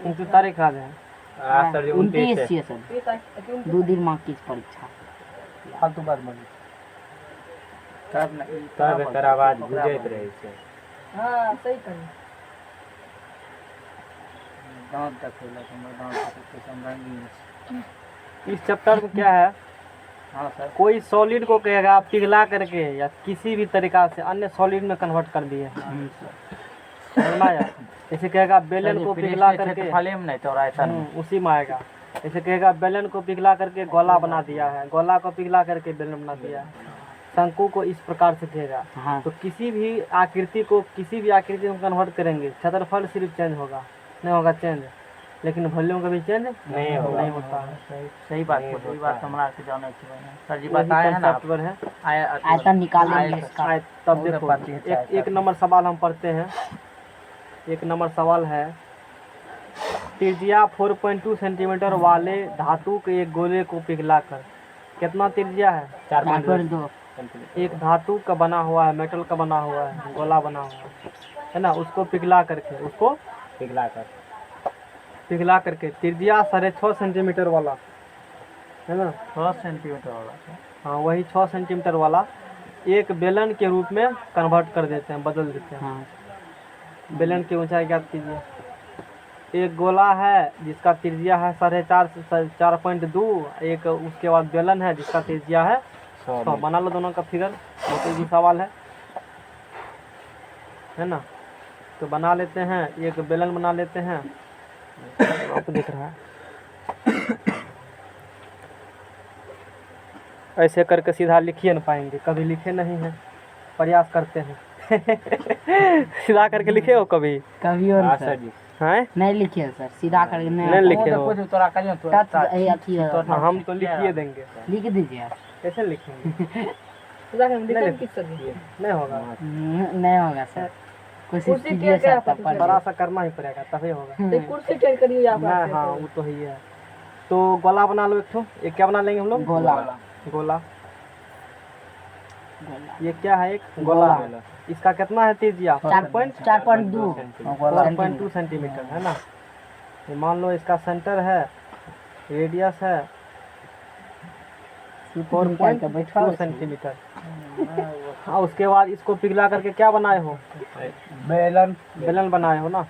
उनकी तारीख आज है सर जी 29 है सर 2 दिन माँ की परीक्षा फालतू बात बोली तब एकर आवाज गुजैत रहै छै। हाँ सही कही दांत देखैला हमर दांत के समझाएंगे। इस चैप्टर में क्या है? हाँ सर, कोई सॉलिड को कहेगा आप पिघला करके या किसी भी तरीका से अन्य सॉलिड में कन्वर्ट कर दिए। समझ आया? ऐसे कहेगा बेलन को पिघला करके उसी में आएगा। ऐसे कहेगा बेलन को पिघला करके गोला बना दिया है, गोला को पिघला करके बेलन बना दिया है। शंकु को इस प्रकार से कहेगा। हाँ। तो किसी भी आकृति को किसी भी आकृति में कन्वर्ट करेंगे, क्षेत्रफल सिर्फ चेंज होगा, नहीं होगा चेंज, लेकिन वॉल्यूम कभी चेंज नहीं होता है। सही बात है, सही बात हमरा के जाने के सर जी बताए हैं ना सॉफ्टवेयर है आयतन निकालेंगे इसका। तब देखो एक नंबर सवाल हम पढ़ते हैं। एक नंबर सवाल है, त्रिज्या 4.2 सेंटीमीटर वाले धातु के एक गोले को पिघलाकर, कितना त्रिज्या है? 4.2 एक धातु का बना हुआ है, मेटल का बना हुआ है, गोला बना हुआ है ना, उसको पिघला करके पिघला करके त्रिज्या 6.5 सेंटीमीटर वाला है ना, 6 सेंटीमीटर वाला। हाँ वही 6 सेंटीमीटर वाला एक बेलन के रूप में कन्वर्ट कर देते हैं, बदल देते हैं। हाँ। बेलन की ऊंचाई ज्ञात कीजिए। एक गोला है जिसका त्रिज्या है 4.2, एक उसके बाद बेलन है जिसका त्रिज्या है 100। बना लो दोनों का फिगर, बहुत ही सवाल है ना। तो बना लेते हैं, एक बेलन बना लेते हैं, आपको दिख रहा है। ऐसे करके सीधा लिखिए न पाएंगे, कभी लिखे नहीं हैं, प्रयास करते हैं। सीधा करके लिखे हो कभी? कभी और सर जी हैं? नहीं लिखे सर, सीधा करके नहीं लिखे हो? हम तो लिखिए देंगे। लिख दीजिए। कैसे लिखेंगे? नहीं होगा, नहीं होगा सर, कोशिश कीजिए सर, तब बड़ा सा करना ही पड़ेगा तभी होगा। कुर्सी टेढ़ करिए आप। हाँ वो तो ही है। तो गोला बना लो एक ठो। एक क्या बना लेंगे हम लोग? गोला। ये क्या है? एक गोला। इसका कितना है त्रिज्या? 4.2 सेंटीमीटर है ना। ये मान लो इसका सेंटर है, रेडियस है 4.2 सेंटीमीटर। हाँ उसके बाद इसको पिघला करके क्या बनाए हो? बेलन बनाए हो ना।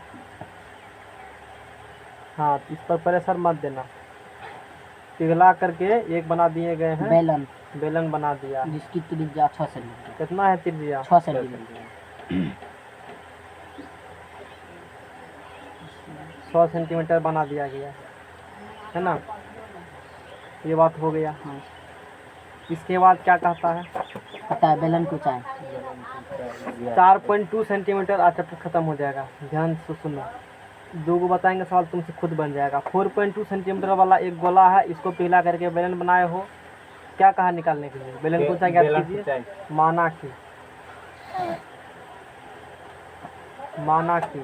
हाँ इस पर प्रेशर मत देना। पिघला करके एक बना दिए गए हैं, बेलन बना दिया, जिसकी त्रिज्या 6 सेंटीमीटर। कितना है त्रिज्या? 6 सेंटीमीटर। 100 सेंटीमीटर बना दिया गया है ना। ये बात हो गया। हाँ। इसके बाद क्या कहता है? पता है बेलन को चाहे 4.2 सेंटीमीटर। अच्छा तो खत्म हो जाएगा, ध्यान से सुनना। दो को बताएंगे सवाल, तुमसे खुद बन जाएगा। 4.2 सेंटीमीटर वाला एक गोला है, इसको पिघला करके बेलन बनाए हो। क्या कहा निकालने के लिए? बेलन को ऊंचाई ज्ञात कीजिए। माना कि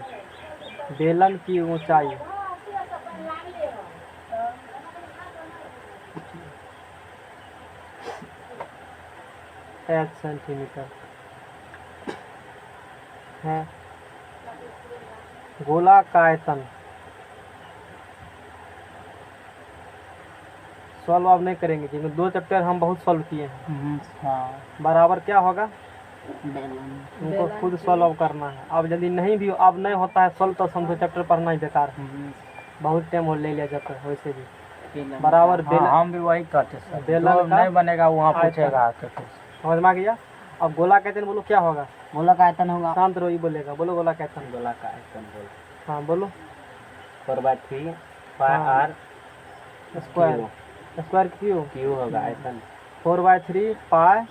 बेलन की ऊंचाई h सेंटीमीटर है। गोला का आयतन सॉल्व अब नहीं करेंगे क्योंकि 2 चैप्टर हम बहुत सॉल्व किए हैं। हाँ। बराबर क्या होगा? बेलन। उनको खुद सॉल्व करना है। अब यदि नहीं भी अब नहीं होता है सॉल्व तो समझो चैप्टर पढ़ना ही बेकार है। बहुत टाइम हो ले लिया चैप्टर। वैसे भी बराबर बेलन। हम भी वही करते सर, बेलन नहीं बनेगा वहाँ पूछेगा। समझ में आ गया? अब गोला का आयतन बोलो क्या होगा? गोला का आयतन होगा, शांत रहो, बोलेगा। बोलो गोला का आयतन। गोला का आयतन बोल। हाँ बोलो। 4/3 पाई r स्क्वायर क्यू होगा आयतन। 4/3 पाई,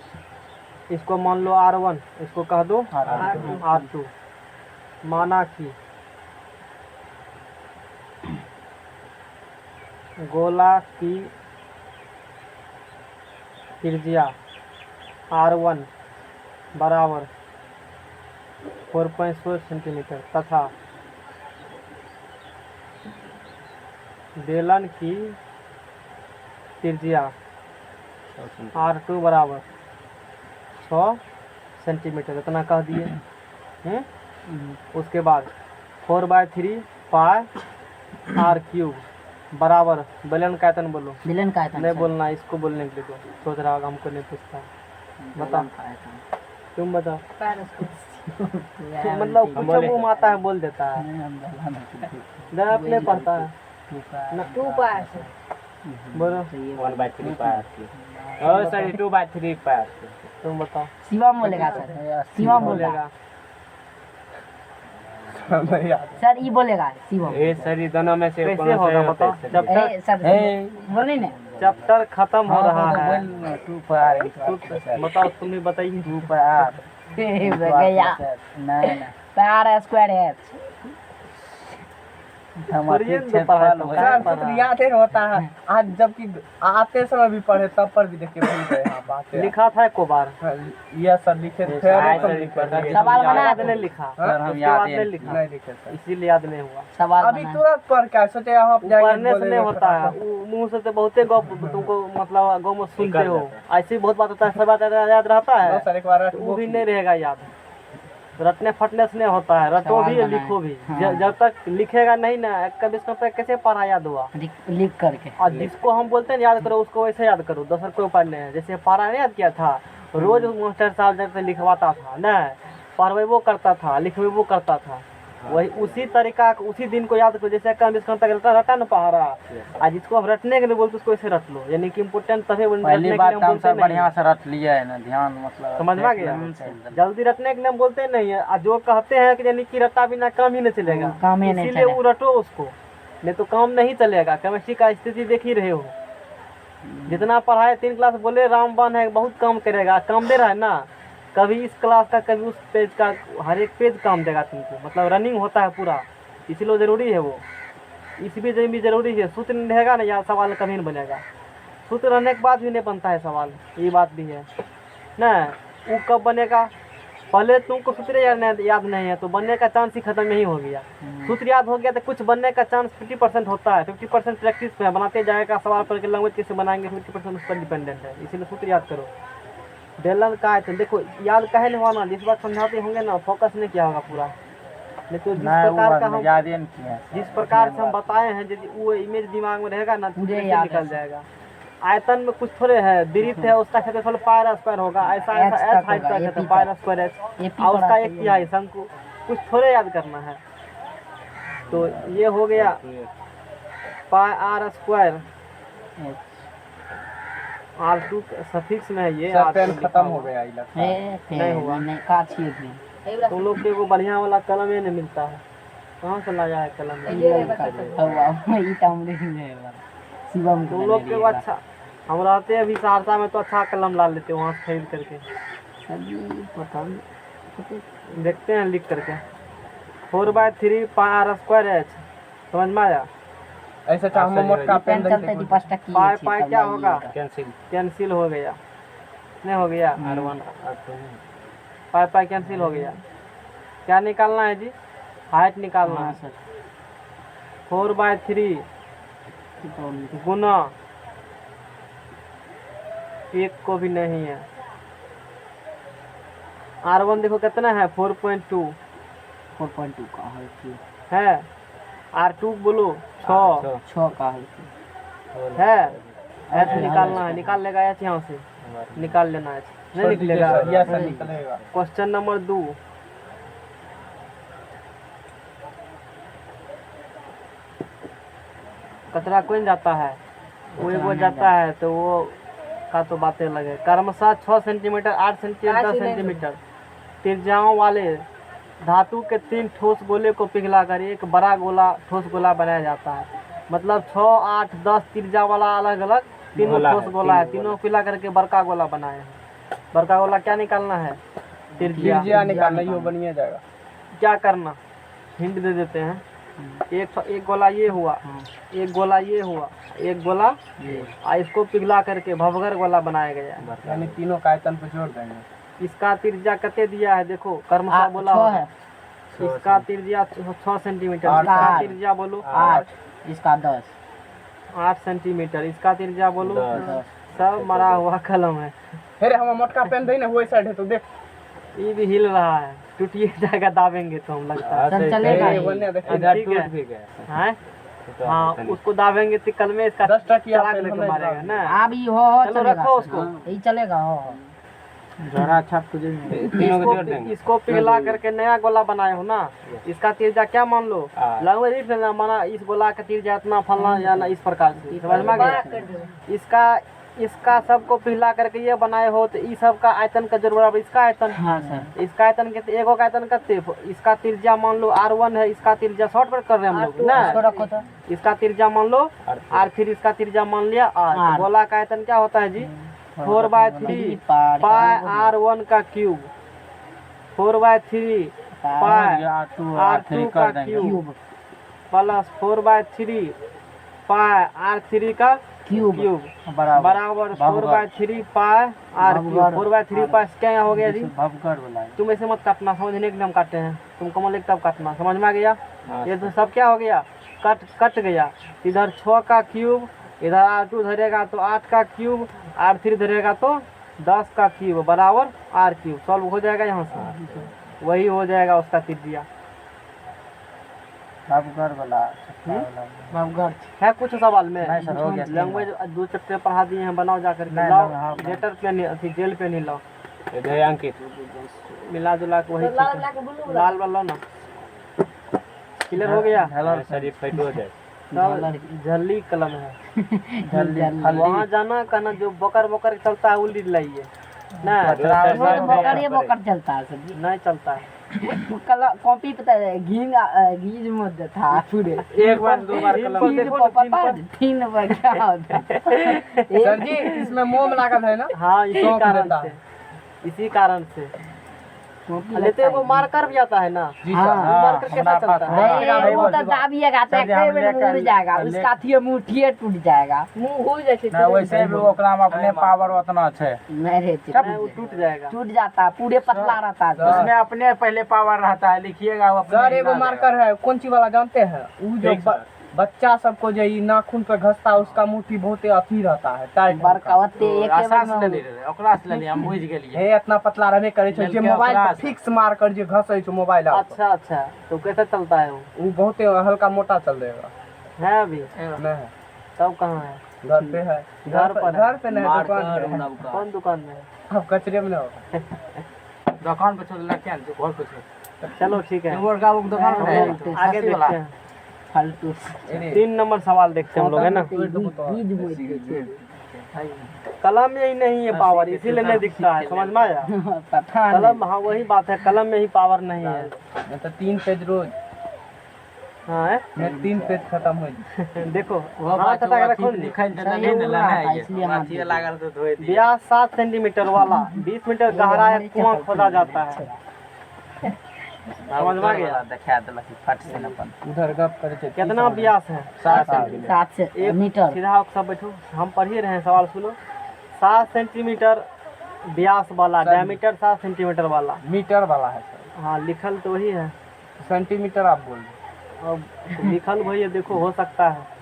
इसको मान लो r1, इसको कह दो r2। माना कि गोला की त्रिज्या r1 बराबर 4.6 सेंटीमीटर तथा बेलन की त्रिज्या r2 बराबर 6 सेंटीमीटर, इतना कह दिए। उसके बाद 4/3 पाई आर क्यूब बराबर बेलन का आयतन बोलो। बेलन का आयतन नहीं सर। बोलना, इसको बोलने के लिए तो सोच रहा होगा हमको नहीं पूछता। बता, बेलन का आयतन। तुम बताओ। पैरस को तो मतलब कुछ मुंह में आता है बोल देता है, नहीं, हम बेलन नहीं पूछते। जरा अपने पढ़ता है ना। 2 पाई से बोलो, तो ये 1/3 पाई r3। और सर 2/3 पाई r3। तुम बताओ। शिवम बोलेगा सर, शिवम बोलेगा बोलेगा सर, ये बोलेगा शिवम। ए सर ये दोनों में से कैसे कौन सा होगा होता बताओ। है? जब ए सर बोले ना। चैप्टर खत्म हो रहा है, 2 पर बताओ, तुम ही बताइए। 2 पर गया नहीं पार स्क्वायर है। पढ़िए तो पढ़ा लो, क्या पढ़ रहा है? याद है होता है आज, जबकि आते समय भी पढ़े तब पर भी देख के भूल गए। हाँ बात है। लिखा था एको बार, ये सर लिखे थे आज तो सर लिखे लिखा थे। सवाल बना याद दो। नहीं लिखा, सर, हम उसके याद बाद है। नहीं लिखा, नहीं लिखे सर। इसीलिए याद नहीं हुआ। सवाल अभी बना। तुरंत पढ़ के सोचे आप वो जाएंगे पढ़ने से बोलेंगे नहीं होता है, फटाफट। वो मुंह से तो बहुते गप तुमको मतलब गाँव में सुनते हो, ऐसी बहुत बात होता है, सब बात याद रहता लो है, सर एक बार वो भी नहीं रहेगा याद। रटने फटने से नहीं होता है, रटो सवाल भी बनाए। लिखो भी। हाँ। जब तक लिखेगा नहीं ना, कभी इसका कैसे पढ़ा याद हुआ। लिख करके। और जिसको हम बोलते हैं याद करो, उसको वैसे याद करो, दूसरा कोई उपाय नहीं है। जैसे पारा नहीं याद किया था, रोज मास्टर साहब जब से लिखवाता था ना, पढ़वेबो करता था, लिखवेबो करता था, वही उसी तरीका उसी दिन को याद करो। जैसे कम इसका तक रटा न पहाड़ा, और जिसको हम रटने के लिए बोलते उसको ऐसे रट लो, यानी कि इम्पोर्टेंट तभी पहली बात तो हम सर बढ़िया से रट लिया है ना, ध्यान मतलब समझ में आ गया। जल्दी रटने के लिए हम बोलते नहीं है, और जो कहते हैं कि यानी कि रटा बिना काम ही नहीं चलेगा, काम ही नहीं इसीलिए चलेगा। वो रटो उसको, नहीं तो काम नहीं चलेगा। केमिस्ट्री का स्थिति देख ही रहे हो, जितना पढ़ाए 3 क्लास बोले रामबाण है, बहुत काम करेगा, काम दे रहा है ना। कभी इस क्लास का कभी उस पेज का, हर एक पेज काम देगा तुमको, मतलब रनिंग होता है पूरा, इसलिए ज़रूरी है वो। इस भी ज़रूरी है, सूत्र नहीं रहेगा ना यार सवाल कभी नहीं बनेगा। सूत्र रहने के बाद भी नहीं बनता है सवाल, ये बात भी है ना। वो कब बनेगा, पहले तुमको सूत्र याद नहीं है तो बनने का चांस ही खत्म नहीं हो गया। सूत्र याद हो गया तो कुछ बनने का चांस 50% होता है, 50% प्रैक्टिस पे है, बनाते जाएगा सवाल पर के लैंग्वेज कैसे बनाएंगे 50% उस पर डिपेंडेंट है, इसीलिए सूत्र याद करो। बेलन का आयतन देखो, याद काहे नहीं हुआ, जिस बार समझाते होंगे ना फोकस नहीं किया होगा पूरा, नहीं तो जिस प्रकार का हम जिस प्रकार से हम बताए हैं, यदि वो इमेज दिमाग में रहेगा ना तो मुझे कैसे याद निकल है। जाएगा। आयतन में कुछ थोड़े है, वृत्त है उसका क्षेत्रफल पायर स्क्वायर होगा, ऐसा H ऐसा तक एच हाइट होगा, का क्षेत्रफल AP pier square H, AP और उसका पढ़ाते एक हैं। तिहाई शंकु, कुछ थोड़े याद करना है। तो ये हो गया पाई आर स्क्वायर, R2 सफिक्स में है ये, सर R2 पेन लिखा खत्म हुआ। हो गया इला। नहीं हुआ। नहीं काटिए फिर। तुम लोग के वो बढ़िया वाला कलम ही नहीं मिलता है, कहाँ से लाया है कलम? शिवम तुम लोग के वो अच्छा, हम रहते हैं अभी सहरसा में तो अच्छा कलम ला लेते हैं वहाँ से खरीद करके, पता नहीं। देखते हैं लिख करके। 4/3 पाई आर स्क्वायर एच, समझ में आया? ऐसे चाहे हम मोटा पेन पेन चलते थी 5 टकी। पाई क्या होगा, कैंसिल कैंसिल हो गया, नहीं हो गया, R1 R2 पाई कैंसिल हो गया। क्या निकालना है जी, हाइट निकालना है। सर 4/3 गुना 1 को भी नहीं है, R1 देखो कितना है 4.2 4.2 का है कि है, R2 बोलो 6 6 का है। है। एच निकालना है, निकाल लेगा एच यहाँ से, निकाल लेना है, नहीं निकलेगा। ये सर निकलेगा। क्वेश्चन नंबर 2, कचरा कौन जाता है, वो जाता है, तो वो का तो बातें लगे। क्रमशः 6 सेंटीमीटर 8 सेंटीमीटर 10 सेंटीमीटर त्रिज्याओं वाले धातु के 3 ठोस गोले को पिघलाकर एक बड़ा गोला ठोस गोला बनाया जाता है। मतलब 6, 8, 10 त्रिज्या वाला अलग अलग तीनों गोला ठोस है, गोला है, 3 तीनों पिला करके बड़का गोला बनाए हैं। बड़का गोला क्या निकालना है, त्रिज्या। निकालना ही बनिए जाएगा। क्या करना, हिंट दे देते हैं। एक गोला ये हुआ, एक गोला ये हुआ, एक गोला और इसको पिघला करके भवगर गोला बनाया गया है। यानी तीनों का आयतन पे जोड़ देंगे। इसका त्रिज्या कते दिया है, देखो कर्मशः बोला 6 होगा। है। इसका त्रिज्या 6 सेंटीमीटर, आठ इसका है। त्रिज्या बोलो 8 इसका 10 8 सेंटीमीटर, इसका त्रिज्या बोलो 10। सब मरा हुआ कलम है। अरे हम मोटका पेन दे ना, वो साइड है तो देख। ये भी हिल रहा है, टूटिए जाएगा दाबेंगे तो हम लगता है। सर चलेगा ये ही। बनने देख। इधर ठीक टूट है। भी गया। हैं हाँ उसको दाबेंगे तो कल में इसका 10 टकिया चला पे लेके हमें मारेगा ना। अभी हो चलो चलेगा रखो उसको। यही चलेगा हो जोड़ा छाप तुझे तीनों को जोड़ देंगे। इसको पिघला करके नया गोला बनाए हो ना, इसका तिरजा क्या मान लो हाँ। लगभग इस ना माना इस गोला का तिरजा इतना फलना या ना इस प्रकार से समझ में आ बड़ा गया। कर दो। इसका सबको पिघला करके ये बनाए हो तो इस सब का आयतन का जरूरत है। इसका आयतन हाँ सर इसका आयतन के एगो का आयतन कितने, इसका तिरजा मान लो R1 है, इसका तिरजा शॉर्ट पर कर रहे हैं हम लोग ना। इसको रखो तो इसका तिरजा मान लो R, फिर इसका तिरजा मान लिया R। R। गोला का आयतन क्या होता है जी 4/3 पाई R1 का क्यूब, 4/3 पाई R2 का क्यूब प्लस 4/3 पाई R3 का क्यूब क्यूब बराबर 4/3 पाई R क्यूब। 4/3 पाई क्या यहाँ हो गया जी। तुम ऐसे मत काटना, समझने के लिए हम काटे हैं, तुम कमल एक तब काटना, समझ में आ गया। ये तो सब क्या हो गया कट गया। इधर 6 का क्यूब, इधर R2 धरेगा तो 8 का क्यूब, R3 धरेगा तो 10 का क्यूब बराबर R क्यूब। सॉल्व हो जाएगा यहाँ से, वही हो जाएगा उसका त्रिज्या। है कुछ सवाल में लैंग्वेज 2 चैप्टर पढ़ा दिए हैं, बनाओ जाकर के लाओ लेटर पेन अथी जेल पेन ही लाओ, इधर अंकित मिला जुला के वही तो लाल ब्लैक ब्लू लाल वाला ना। क्लियर हो गया। सर ये फाइट हो जाए। सब झल्ली कलम है, वहाँ जाना कहना जो बकर बकर चलता है वो लीड लाइए ना। बोकर चलता है सर नहीं चलता है कल कॉपी पता है घीज मत था पूरे एक बार 2 बार कलम देखो पता है 3 बार क्या होता है सर जी इसमें मोम लागत है ना। हाँ इसी शौक कारण रहता से, इसी कारण से लेते हैं। वो मार्कर भी आता है ना, जी हाँ, सर मार्कर कैसा चलता है। अरे वो तो दाबिएगा तो एक में मुड़ जाएगा, उसका थी मुठिए टूट जाएगा। मुंह हो जाए छै। वैसे भी ओकरा में अपने पावर उतना है, नहीं रहती नहीं, वो टूट जाएगा। टूट जाता है, पूरे पतला रहता है उसमें अपने पहले पावर रहता है। लिखिएगा वो अपने सर एगो हिला मार्कर है कौन सी वाला जानते हैं, वो जो ठीक सर। बच्चा सबको जो ये नाखून पे घसता है उसका मुट्ठी बहुत अथी रहता है टाइट बड़का होते एक आशा से में ले ले ओकरा से ले ले हम बुझ गेलिए। हे इतना पतला रहने करे छै जे ललके मोबाइल ओकरा पे फिक्स मार कर जे घसै छै मोबाइल आप अच्छा अच्छा, तो कैसे चलता है वो बहुत हल्का मोटा चल देगा। है अभी नहीं है तब कहाँ है? घर पे है, घर पर है। घर पे नहीं दुकान पे है। कौन दुकान में है? अब कचरे में ना होगा। दुकान पे चल लग क्या घर पे चल चलो ठीक है, और का दुकान पे है आगे देखते हैं। फालतू 3 नंबर सवाल देखते हैं हम लोग है ना। कलम यही नहीं है पावर, इसीलिए नहीं दिखता है, समझ में आया। पता कलम हाँ वही बात है, कलम में ही पावर नहीं है। नहीं तो 3 पेज रोज हाँ है? मैं 3 पेज खत्म हो जाए। देखो हाथ तक रखो ब्यास 7 सेंटीमीटर वाला 20 मीटर गहरा एक कुआं खोदा जाता है, समझ में आ गया। उधर गप करे छै कितना ब्यास है? 7 सेंटीमीटर। 7 से एक मीटर सीधा होकर सब बैठो, हम पढ़ ही रहे हैं, सवाल सुनो। 7 सेंटीमीटर ब्यास वाला, डायमीटर 7 सेंटीमीटर वाला। मीटर वाला है सर, हाँ लिखल तो वही है, सेंटीमीटर आप बोल रहे अब लिखल वही है, देखो हो सकता है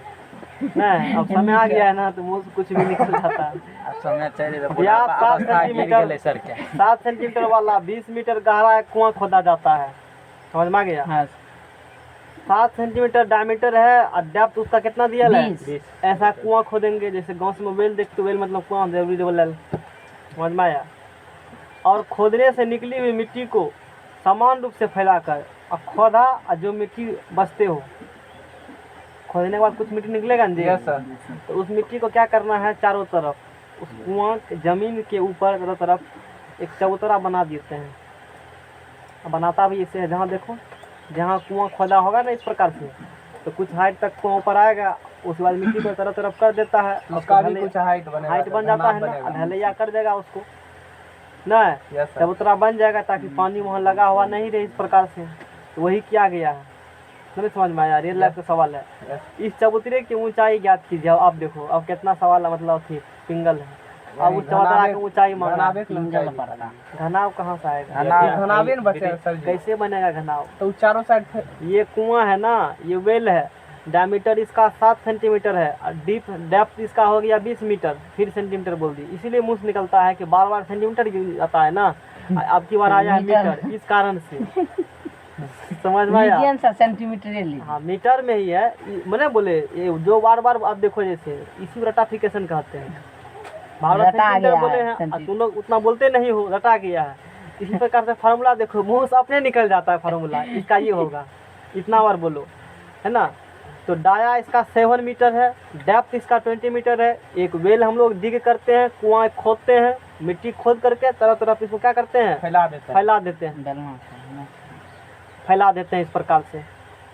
नहीं। अब समय आ गया है ना तो मुँह से कुछ भी निकल जाता है। समय चाहिए ब्यास 7 सेंटीमीटर सर क्या 7 सेंटीमीटर वाला 20 मीटर गहरा एक कुआं खोदा जाता है, समझ में आ गया। हाँ 7 सेंटीमीटर डायमीटर है और डेप्थ उसका कितना दिया है? 20। ऐसा कुआं खोदेंगे जैसे गांव से वेल देखते, वेल मतलब कुआं जरूरी बोल, समझ में आया। और खोदने से निकली हुई मिट्टी को समान रूप से फैलाकर और खोदा, और जो मिट्टी बचते हो खोदने के बाद कुछ मिट्टी निकलेगा ना जी, यस सर। तो उस मिट्टी को क्या करना है, चारों तरफ उस कुआं जमीन के ऊपर चारों तरफ एक चबूतरा बना देते हैं। अब बनाता भी इसे है, जहाँ देखो जहाँ कुआं खोदा होगा ना इस प्रकार से, तो कुछ हाइट तक कुआं ऊपर आएगा, उसके बाद मिट्टी को तरफ तरफ कर देता है, उसका भी कुछ हाइट बनेगा, हाइट बन जाता है ना, ढलैया कर देगा उसको ना, यस सर। चबूतरा बन जाएगा ताकि पानी वहाँ लगा हुआ नहीं रहे इस प्रकार से। तो वही किया गया है, नहीं समझ में आया। रियल लाइफ का सवाल है। इस चबूतरे की ऊंचाई ज्ञात कीजिए। अब देखो अब कितना सवाल है, मतलब थी पिंगल है, अब उस चबूतरा की ऊंचाई मांगा। घनाव कहाँ से आएगा? घनावे न बचे सर जी, कैसे बनेगा घनाव? तो चारों साइड ये कुआं है ना, ये वेल है, डायमीटर इसका 7 सेंटीमीटर है और डीप डेप्थ इसका हो गया 20 मीटर, फिर सेंटीमीटर बोल दी, इसीलिए मुंह से निकलता है कि बार बार सेंटीमीटर आता है ना, अब की बार आया है मीटर, इस कारण से समझ में आया? मीडियम सा सेंटीमीटर ले लीजिए। हाँ मीटर में ही है। मैंने बोले ये जो बार बार आप देखो जैसे इसी को रटाफिकेशन कहते हैं। बार बार रटा सेंटीमीटर गया बोले है, हैं, सेंटीमीटर। तुम लोग उतना बोलते नहीं हो, रटा गया है। इसी प्रकार से फार्मूला देखो मुंह से अपने निकल जाता है फार्मूला, इसका ये होगा, इतना बार बोलो, है ना। तो डाया इसका 7 मीटर है, डेप्थ इसका 20 मीटर है। एक वेल हम लोग डिग करते हैं, कुआं खोदते हैं, मिट्टी खोद करके तरह तरफ इसको क्या करते हैं, फैला देते हैं। फैला देते हैं, डलवा फैला देते हैं इस प्रकार से,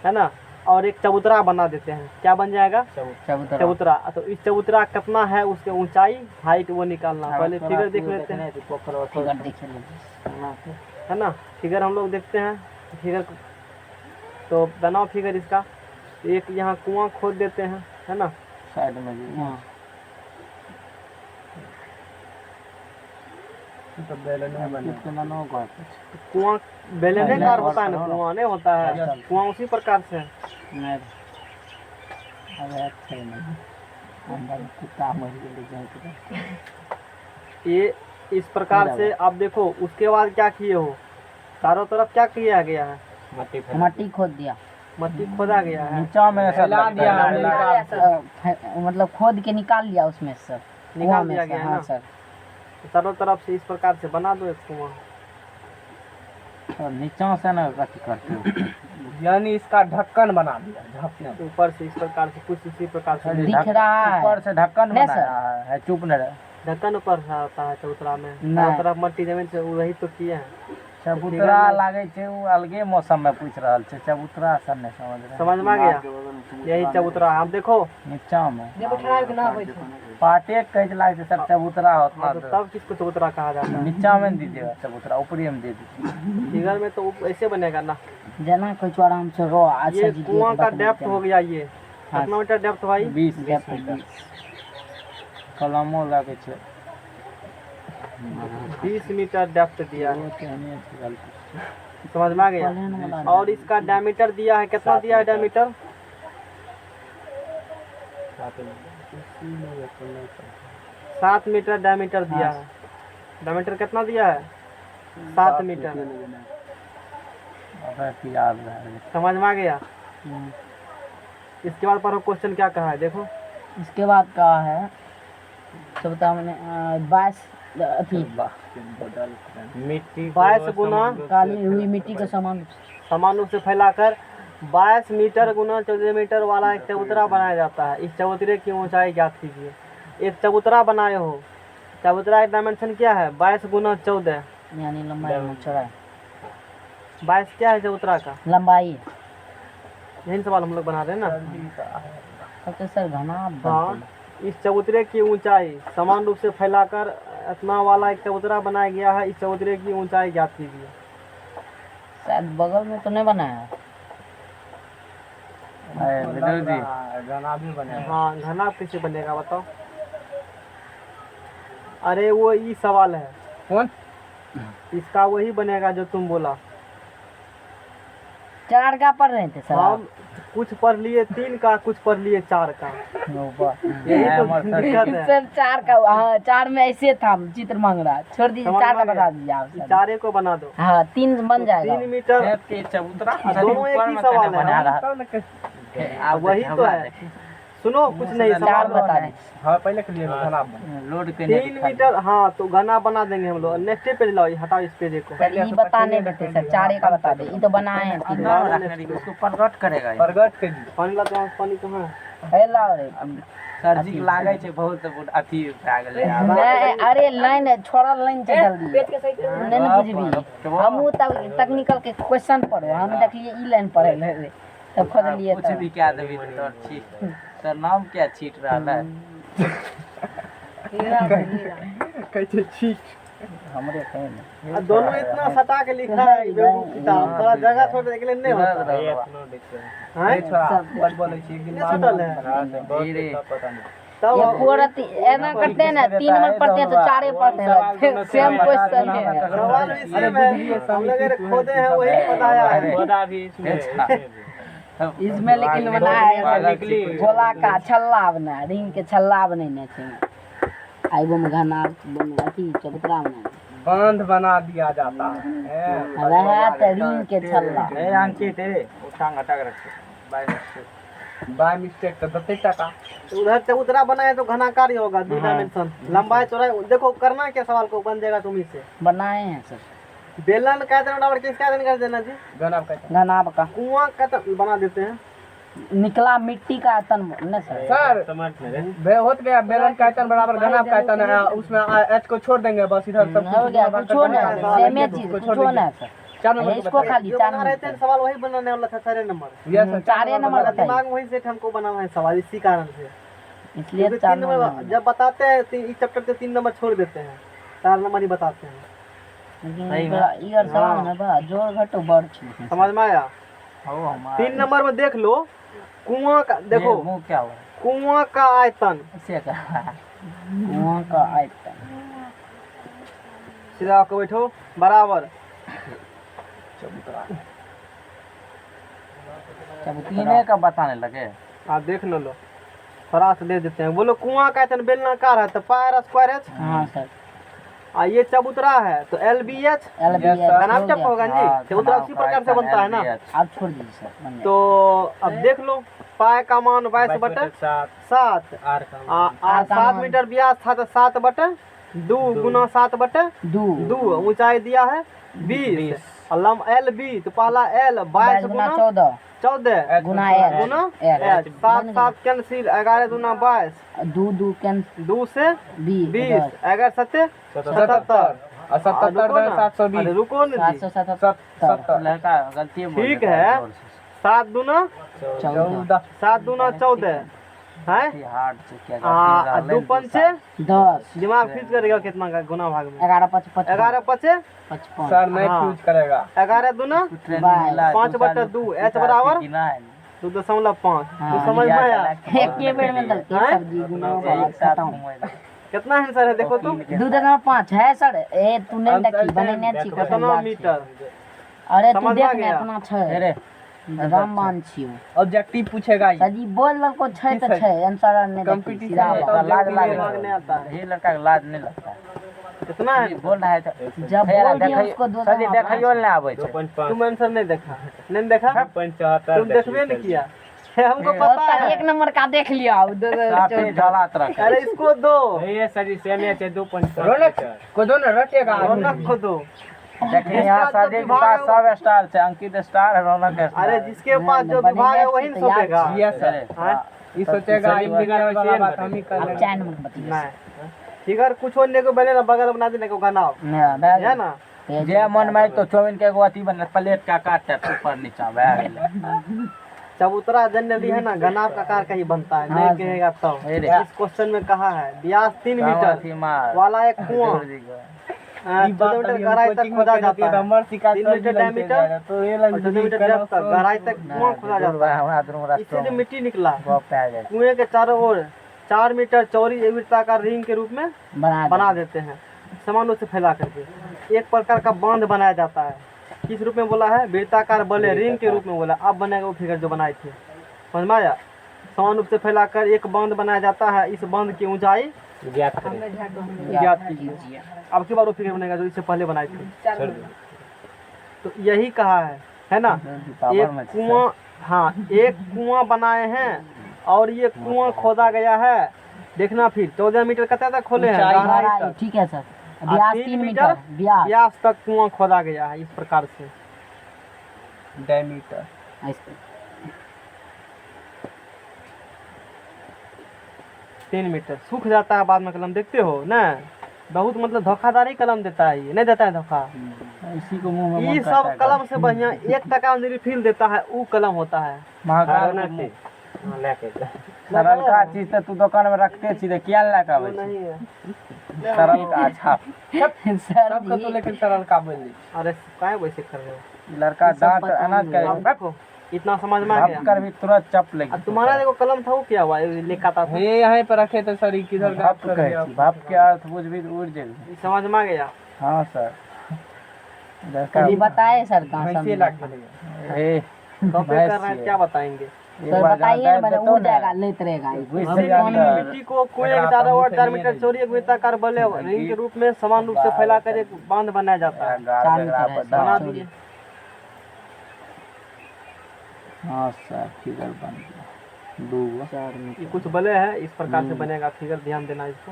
है ना। और एक चबूतरा बना देते हैं, क्या बन जाएगा, चबूतरा। चबूतरा। तो इस चबूतरा कितना है, उसके ऊंचाई हाइट वो निकालना, पहले फिगर देख लेते हैं, फिगर देख लीजिए। है ना। फिगर हम लोग देखते हैं, फिगर तो बनाओ फिगर इसका। एक यहाँ कुआं खोद देते हैं, है ना, साइड में भी। हाँ, तो बेलन में बने। कुआं बेलने कार होता है ना, कुआं नहीं होता है, कुआं उसी प्रकार से है। नहीं अरे अच्छा ही नहीं अंदर कुत्ता मर गया। ये इस प्रकार से आप देखो। उसके बाद क्या किए हो, चारों तरफ क्या किया गया है, मट्टी खोद दिया, मट्टी खोदा गया है, नीचा में ऐसा फैला लगता दिया है। हमने। मतलब खोद के निकाल लिया उसमें से सर, निकाल कुआं में दिया से। गया है हाँ ना। सर, चारों तरफ से इस प्रकार से बना दो एक कुआं। तो नीचा से ना अथी करते हो। यानी इसका ढक्कन बना दिया, ढक्कन। ऊपर से इस प्रकार से कुछ इसी प्रकार से दिख रहा है। ऊपर से ढक्कन नहीं बनाया है, चुप न रहे। ढक्कन ऊपर से आता है चबूतरा में, नहीं। चारों तरफ मट्टी जमीन से वही तो किए हैं। चबूतरा लागे छे वो अलगे मौसम में पूछ रहल छे, चबूतरा सर नहीं समझ रहे। समझ में आ गया, यही चबूतरा। आप देखो नीचा में देखो ठहराव के ना होय छै। पाटे कहे लागे छे सर चबूतरा होता हाँ, तो तब किसको चबूतरा कहा जाता है। नीचा में दीजिएगा चबूतरा, ऊपरी में दे दीजिए। फिगर में तो ऐसे बनेगा ना। जना कोई तो आराम से रो अच्छा ये जी कुआं का डेप्थ हो गया, ये हाँ। कितना मीटर डेप्थ भाई, 20 मीटर कलमो लागे छे। 20 मीटर डेप्थ दिया है। मीटर समझ में आ गया। और इसका डायमीटर दिया है, कितना दिया है डायमीटर, 7 मीटर डायमीटर दिया है। डायमीटर कितना दिया है, 7 मीटर। याद रहे। समझ में आ गया। इसके बाद पर क्वेश्चन क्या कहा है देखो। इसके बाद का है चबूतरा मैंने 22 अथी मिट्टी 22 गुना काली हुई मिट्टी के समान समान रूप से फैलाकर 22 मीटर गुना 14 मीटर वाला एक चबूतरा बनाया जाता है। इस चबूतरे की ऊंचाई ज्ञात कीजिए। एक चबूतरा बनाए हो, चबूतरा का डायमेंशन क्या है, 22 गुना 14, यानी लंबाई में चौड़ाई 22 क्या है चबूतरा का, लंबाई। यही सवाल हम लोग बना रहे हैं ना। तब तो सर घना हाँ, इस चबूतरे की ऊंचाई समान रूप से फैलाकर इतना वाला एक चबूतरा बनाया गया है। इस चबूतरे की ऊंचाई ज्ञात कीजिए। शायद बगल में तो नहीं बनाया है। घना भी बने। हाँ, घना कैसे बनेगा बताओ। अरे वो ये सवाल है, कौन? इसका वही बनेगा जो तुम बोला। 4 का पढ़ रहे थे सर आप? हम कुछ पढ़ लिए 3 का, कुछ पढ़ लिए 4 का। यही तो दिक्कत है। सर 4 का, हाँ 4 में ऐसे था चित्र मांग रहा। छोड़ दीजिए, 4 का बता दीजिए आप सर। 4 को बना दो। हाँ 3 बन जाएगा। 3 मीटर चबूतरा दोनों एक ही सवाल है। वही तो है। सुनो कुछ नहीं, 4 सवाल बता दीजिए। हाँ पहले के लिए घना बने। लोड के 3 मीटर। हाँ तो घना बना देंगे हम लोग। नेक्स्ट पेज लाओ, ये हटाओ इस पेज को। सर ये बता नहीं देते सर, 4 का बता दे। ये तो बनाए हैं 3। उसको प्रकट करेगा। प्रगट के दी। पानी ला तो पानी कहाँ है? है लाओ रे। सरजी लागे छे बहुत अथी भए गेलै। नहीं अरे लाइन छोड़ा, लाइन से जल्दी पेट के सही कर। नहीं न बुझबी। हम तब टेक्निकल के क्वेश्चन पढ़ो, हम देखलिए ई लाइन पढ़े ले तब खोद लिए। कुछ भी क्या देबी तो ठीक। सर नाम क्या छीट रहा है? कैसे ठीक। हमरे कहीं और दोनों इतना सटा के लिखा है बेवकूफ किताब। थोड़ा जगह छोड़ दे के लिए नहीं होता है। नहीं छोड़ा बस बोले छी एक दिन सटल है धीरे तब ये पूरा ऐना करते हैं ना, 3 नंबर पढ़ते हैं तो 4 पढ़ते हैं। सेम क्वेश्चन है। सवाल भी सेम है। हम लोग अगर खोदे हैं वही बताया है। खुदा भी इसमें इसमें लेकिन बनाया है गोला का छल्ला बना, रिंग के छल्ला बनेने छै। आई बम घना बम अथी चबूतरा बना। बांध बना दिया जाता है। रहा त रिंग के छल्ला ए अंकित ए टांग अटक रखे बाय मिस्टेक तो 10 टका। तो उधर चबूतरा बनाए तो घनाकार ही होगा, 2 डायमेंशन, लंबाई चौड़ाई। देखो करना क्या सवाल को बन जाएगा तुम से। बनाए हैं सर। बेलन कहते हैं बराबर किसका आयतन कर देना जी? गनाब का घनाभ का कुआं का बना देते हैं। निकला मिट्टी का आयतन न सर। सर बहुत गया, बेलन का आयतन बराबर घनाभ का आयतन है, उसमें एच को छोड़ देंगे बस, इधर सब हो गया, कुछ ना सेम चीज कुछ ना सर। 4 नंबर इसको खाली जो 4 बना रहे थे सवाल वही बनाने वाला था, 4 नंबर। यस सर, 4 नंबर का दिमाग में वही से हमको बनाना है सवाल, इसी कारण से। इसलिए क्योंकि 4 3 नंबर जब बताते हैं इस चैप्टर के 3 नंबर छोड़ देते हैं, 4 नंबर ही बताते हैं। लेकिन ये और सवाल में बा जोड़ घटो बढ़ छी। समझ में आया? हो हमारा 3 नंबर में देख लो, कुआं का देखो, मुंह क्या हुआ कुआं का आयतन इसे क्या वहाँ का आयतन सीधा होकर बैठो बराबर तीने का बताने लगे। आप देख लो थोड़ा सा दे देते हैं। बोलो कुआं का आयतन बेलनाकार है तो पायर स्क्वायर एच, हाँ सर। ये चबूतरा है तो एल बी एच घनाभ चप होगा जी। चबूतरा उसी प्रकार से बनता है ना। आप छोड़ दीजिए सर। बन गया। तो अब देख लो पाए का मान 22/7 और 7 मीटर व्यास था तो 7/2 गुना 7/2 दो ऊंचाई दिया है 20 और लंब एल बी तो पहला एल 22 गुना गुना 14 14 गुना एच गुना एच 7 7 कैंसिल 11 दूना 22 दो दो कैन 2 से 20 11 7 77 और 77 720। अरे रुको ना जी 777 लड़का गलती बोल ठीक देता है। जोर से। 7 दूना 14 7 दूना 14 है ये हार्ड से क्या 2 पंचे 10 दिमाग फिट करेगा कितना का गुना भाग में 11 5 55 11 पचे 55 सर नहीं हाँ। फ्यूज करेगा। 11 दूना 5/2 एच बराबर 2.5 तो समझ में आया? एक के बेर में गलती हैं? सब्जी गुना होगा खत्म। कितना आंसर है देखो तो 2.5 है सर। ए तू नहीं देखी बनेने छी कितना मीटर अरे तू समझ में देख आ ना गया? अपना छै अरे रामबान छियो ऑब्जेक्टिव पूछेगा ये। सजी बोल ल को छै त छै आंसर नहीं देखी कंपटीशन सीधा है, बात। लाज दिमाग नहीं आता है। ये लड़का को लाज नहीं लगता है। कितना है? बोल रहा है तो जब बोल दिया उसको दो सजी देखियो नहीं आवे छै। तुम आंसर नहीं देखा? नहीं देखा? 75 तुम देखबे नहीं किया? हमको पता है। एक नंबर का देख लिया साफे झाला तरह अरे इसको दो ये सर सेम है 2.5 रौनक को दो ना रटेगा। रौनक को दो। देखिए यहाँ इसका जो सजी के विभाग पास है सब स्टार है, अंकित स्टार है, रौनक स्टार। अरे जिसके पास जो विभाग है वही न सोचेगा। Yes sir. हाँ? ये सोचेगा इंजीनियर वाला बात हम ही कर अब लेंगे। 4 नंबर बतिया नहीं फिगर कुछ होने को बने ना बगल बना देने को घनाव है ना। जे मन में तो चौमिन के एगो अथी बने प्लेट का काट ऊपर नीचा बह गेलै। चबूतरा जनरली है ना घनाभ का आकार का ही बनता है, नहीं कहेगा तो। इस क्वेश्चन में कहा है व्यास 3 मीटर वाला एक कुआं 14 मीटर गहराई तक खोदा जाता है। 3 मीटर डायमीटर तो ये और 14 मीटर डेप्थ तक गहराई तक कुआं खोदा जाता है। इससे जो मिट्टी निकला कुएं के चारों ओर 4 मीटर चौड़ी एक वृत्ताकार रिंग के रूप में बना देते हैं, समान रूप से फैला करके। एक प्रकार का बांध बनाया जाता है। किस रूप में बोला है? वृत्ताकार बले रिंग के रूप में बोला। अब बनेगा वो फिगर जो बनाए थे, समझ में आया? समान रूप से फैलाकर एक बांध बनाया जाता है। इस बांध की ऊंचाई ज्ञात कीजिए। अब की बार वो फिगर बनेगा जो इससे पहले बनाए थे। तो यही कहा है ना। एक कुआं, हाँ एक कुआं बनाए हैं और ये कुआं खोदा गया है। देखना फिर 14 मीटर कतः तक खोले हैं गहराई तक। ठीक है सर। व्यास 3 मीटर व्यास तक कुआं खोदा गया है इस प्रकार से। डायमीटर 3 मीटर सूख जाता है बाद में कलम, देखते हो ना। बहुत मतलब धोखाधड़ी कलम देता है, ये नहीं देता है धोखा। इसी को मुंह में ये सब कलम से बढ़िया 1 टका में रिफिल देता है वो कलम होता है। सरल का चीज तो तू दुकान में रखते छी क्या ला का वो नहीं है। सरल का अच्छा सब का तो लेकिन सरल का बोल ली। अरे काहे वैसे कर रहे हो? लड़का दांत अनाज अब का देखो इतना समझ में आ गया। कर भी तुरंत चप लगी। अब तुम्हारा देखो कलम था वो क्या हुआ? लिखा था ये यहीं पर रखे थे सर, किधर भाप कहे छी, भाप के अर्थ बुझ भी उड़ जाएगी। समझ में आ गया। हाँ सर। लड़का अभी बताए सर कहाँ ऐसे समझे। लग गया। ए कॉपी कर रहे हैं क्या बताएंगे? सर बताइए ना, मैंने उड़ जाएगा, लेते रहेगा ये। मिट्टी को कुएं के चारों ओर 4 मीटर चौड़ी एक वृत्ताकार बल्ले रिंग के रूप में समान रूप से फैलाकर एक बांध बनाया जाता है। बना दिए। हाँ सर फिगर बन गया 2 4 ये मीटर कुछ बले है, इस प्रकार से बनेगा फिगर, ध्यान देना इसको,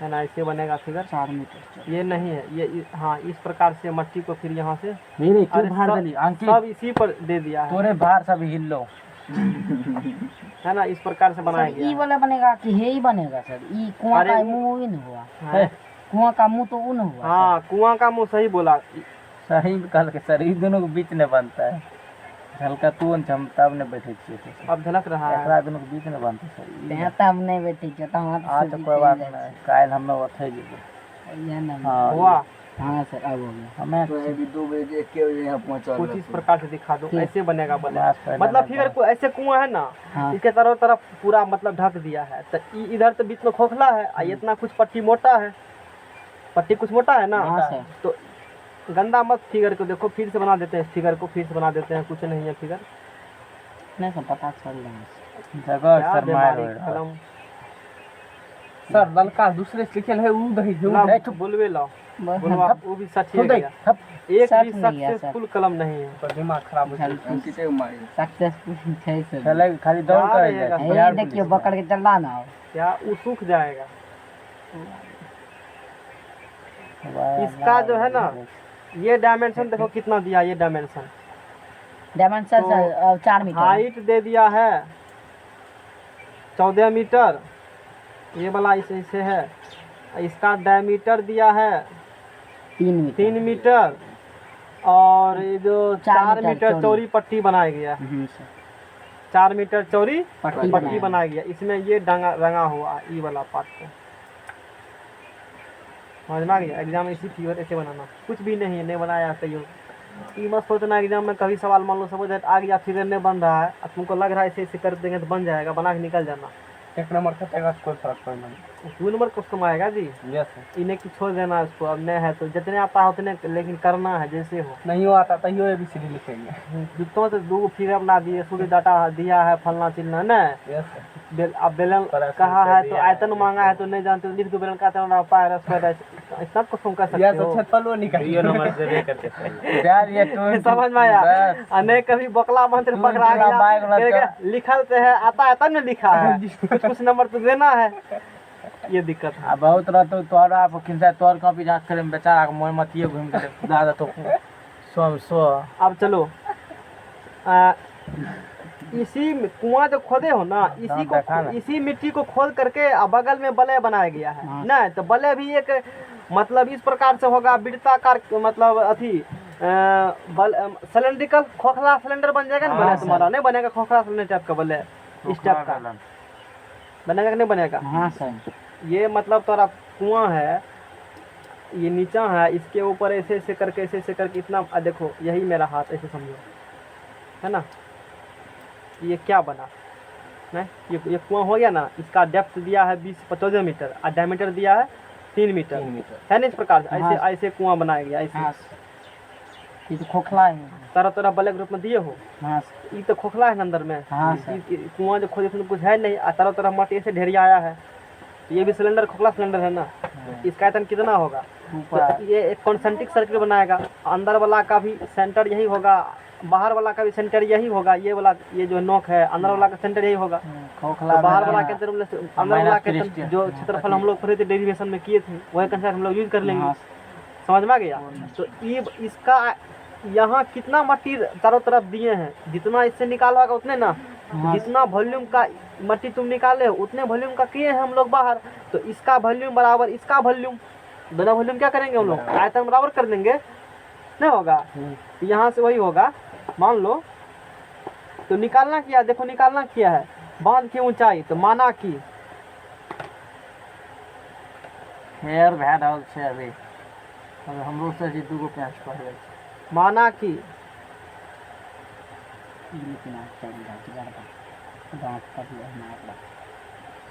है ना, ऐसे बनेगा फिगर। 4 मीटर ये नहीं है, ये हाँ इस प्रकार से मट्टी को फिर यहाँ से मेरे क्यों अरे भार सब- दली अंकित सब इसी पर दे दिया है, तोरे भार सब हिल्लो है ना, इस प्रकार से बनाया सर गया ई है। वाला बनेगा कि हे ही बनेगा सर? ई कुआं अरे का वो- मुंह ही न हुआ, हाँ, कुआं का मुंह तो वो न हुआ। हाँ कुआं का मुंह सही बोला। सही कल के सर ई दोनों के बीच में बनता है हल्का तू हम तब ने बैठे छिए तो अब झलक रहा है। एकरा दोनों के बीच में बनता सर ई तें तब नहीं बैठी छ, तो हाथ आज तो कोई बात नहीं काल हमें ओथे जेबे ये ना। हाँ हुआ हाँ सर अब हो गया। हमें कुछ इस प्रकार से दिखा दो, ठीक। ऐसे बनेगा बले। बस पहले मतलब मैं फिगर को ऐसे कुआं है ना, हाँ इसके चारों तरफ पूरा मतलब ढक दिया है, तो इधर तो बीच में खोखला है, आ इतना कुछ पट्टी मोटा है, पट्टी कुछ मोटा है ना, हाँ सर। तो गंदा मत फिगर को देखो, फिर से बना देते हैं, फिगर को फिर से बना देते हैं, कुछ नहीं है फिगर। नहीं सर पता चल रहा है। जगह क्या सर मार बीमारी, हो रहा कलम सर ललका दूसरे से लिखल है ऊ दही जो ना बुलवे लाओ, बुलवा वो भी सच ही गया, एक सच भी नहीं गया, सक्सेसफुल कलम नहीं है। पर दिमाग खराब हो जाए। सक्सेसफुल है सर। चले खाली दौड़ क्या कर रहेगा? जाए ये देखियो पकड़ के चल रहा ना हो। क्या वो सूख जाएगा। इसका जो है ना, ये डायमेंशन देखो कितना दिया, ये डायमेंशन डायमेंशन तो सर 4 मीटर। हाइट दे दिया है 14 मीटर, ये वाला इसे है। इसका डायमीटर दिया है 3 मीटर। 3 मीटर, और ये जो 4 मीटर मीटर चौड़ी। चौड़ी पट्टी बनाया गया है, सर 4 मीटर चौड़ी पट्टी पट्टी बनाया गया। इसमें ये रंगा हुआ ई वाला पार्ट को, समझ में आ गया। एग्जाम में इसी फिगर ऐसे बनाना, कुछ भी नहीं है, नहीं बनाया सही हो। ये मत सोचना एग्जाम में कभी सवाल मान लो समझ आ गया, फिगर नहीं बन रहा है, अब तुमको लग रहा है ऐसे ऐसे कर देंगे तो बन जाएगा, बना के निकल जाना। 1 नंबर कटेगा तो कोई फर्क कोई नहीं। 2 नंबर कम आएगा जी, यस सर। इन्हें की छोड़ देना इसको, अब नहीं है तो जितने आता है उतने, लेकिन करना है जैसे हो। नहीं हो आता तो यो ABCD लिखेंगे। जितना तो 2 फिगर बना दिए, सूर्य डाटा दिया है, फलना चिलना न, यस सर। अब बेलन कहा है तो आयतन मांगा है तो नहीं जानते, तो लिख दो बेलन का आयतन पाया स्क्वायर, इतना कुछ तुम कर सकते यस हो। अच्छा पलो निकालिए। यार ये तू समझ में आया। अनेक कभी बकला मंत्र तू पकड़ा इतना बाइक गया, लगा फिर लिखल से है, आता है तब न लिखा है, कुछ नंबर तो देना है, ये दिक्कत है। आ बहुत रहतो तोरा आप किनसा तोर कॉपी जांच करे में बेचारा के मोर मतिए घूम के दादा तो सो अब चलो, इसी कुआं जो खोदे हो ना, इसी देखा ना। को, इसी मिट्टी को खोद करके बगल में बले बनाया गया है। हाँ। नहीं तो बले भी एक मतलब इस प्रकार से होगा, वृत्ताकार, मतलब अथी सिलेंड्रिकल खोखला सिलेंडर बन जाएगा ना हाँ, बले, सर। तुम्हारा नहीं बनेगा खोखला सिलेंडर टाइप का बले, इस टाइप का बनेगा कि नहीं बनेगा। हाँ सर। ये मतलब तुम्हारा कुआं है, ये नीचा है, इसके ऊपर ऐसे ऐसे करके, ऐसे ऐसे करके इतना, देखो यही मेरा हाथ, ऐसे समझो, है ना। ये क्या बना, नहीं ये कुआं हो गया ना, इसका डेप्थ दिया है 20-14 मीटर, और डायमीटर दिया है 3 मीटर, है ना। इस प्रकार से ऐसे हाँ। ऐसे कुआं बनाया गया, ऐसे हाँ ये तो खोखला है। तरह तरह बल्ले के रूप में दिए हो। हाँ ये तो खोखला है ना अंदर में, हाँ, सर। कुआं जो खोदे उसमें कुछ है नहीं, और तरह तरह मट्टी से ढेरिया आया है। ये भी सिलेंडर खोखला सिलेंडर है ना, इसका आयतन कितना होगा, ऊपर तो ये एक कॉन्सेंट्रिक सर्किल बनाएगा, अंदर वाला का भी सेंटर यही होगा, बाहर वाला का भी सेंटर यही होगा, ये वाला ये जो नोक है अंदर वाला का सेंटर यही होगा, खोखला तो बाहर में वाला के अंदर वाला के जो क्षेत्रफल हम लोग पढ़े थे डेरिवेशन में किए थे, वही कंसेप्ट हम लोग यूज कर लेंगे। हाँ। समझ में आ गया। तो ये इसका यहाँ कितना मट्टी चारों तरफ दिए हैं, जितना इससे निकाला होगा उतने ना, हाँ। जितना वॉल्यूम का मट्टी तुम निकाले हो उतने वॉल्यूम का किए हैं हम लोग बाहर, तो इसका वॉल्यूम बराबर इसका वॉल्यूम, दोनों वॉल्यूम क्या करेंगे हम लोग, आयतन बराबर कर देंगे, नहीं होगा। यहाँ से वही होगा, मान लो। तो निकालना किया, देखो निकालना किया है बांध की ऊंचाई, तो माना कि हेयर भैड रहल छै अभी हमरो से जी 2 गो पैंच पढ़ ले माना कि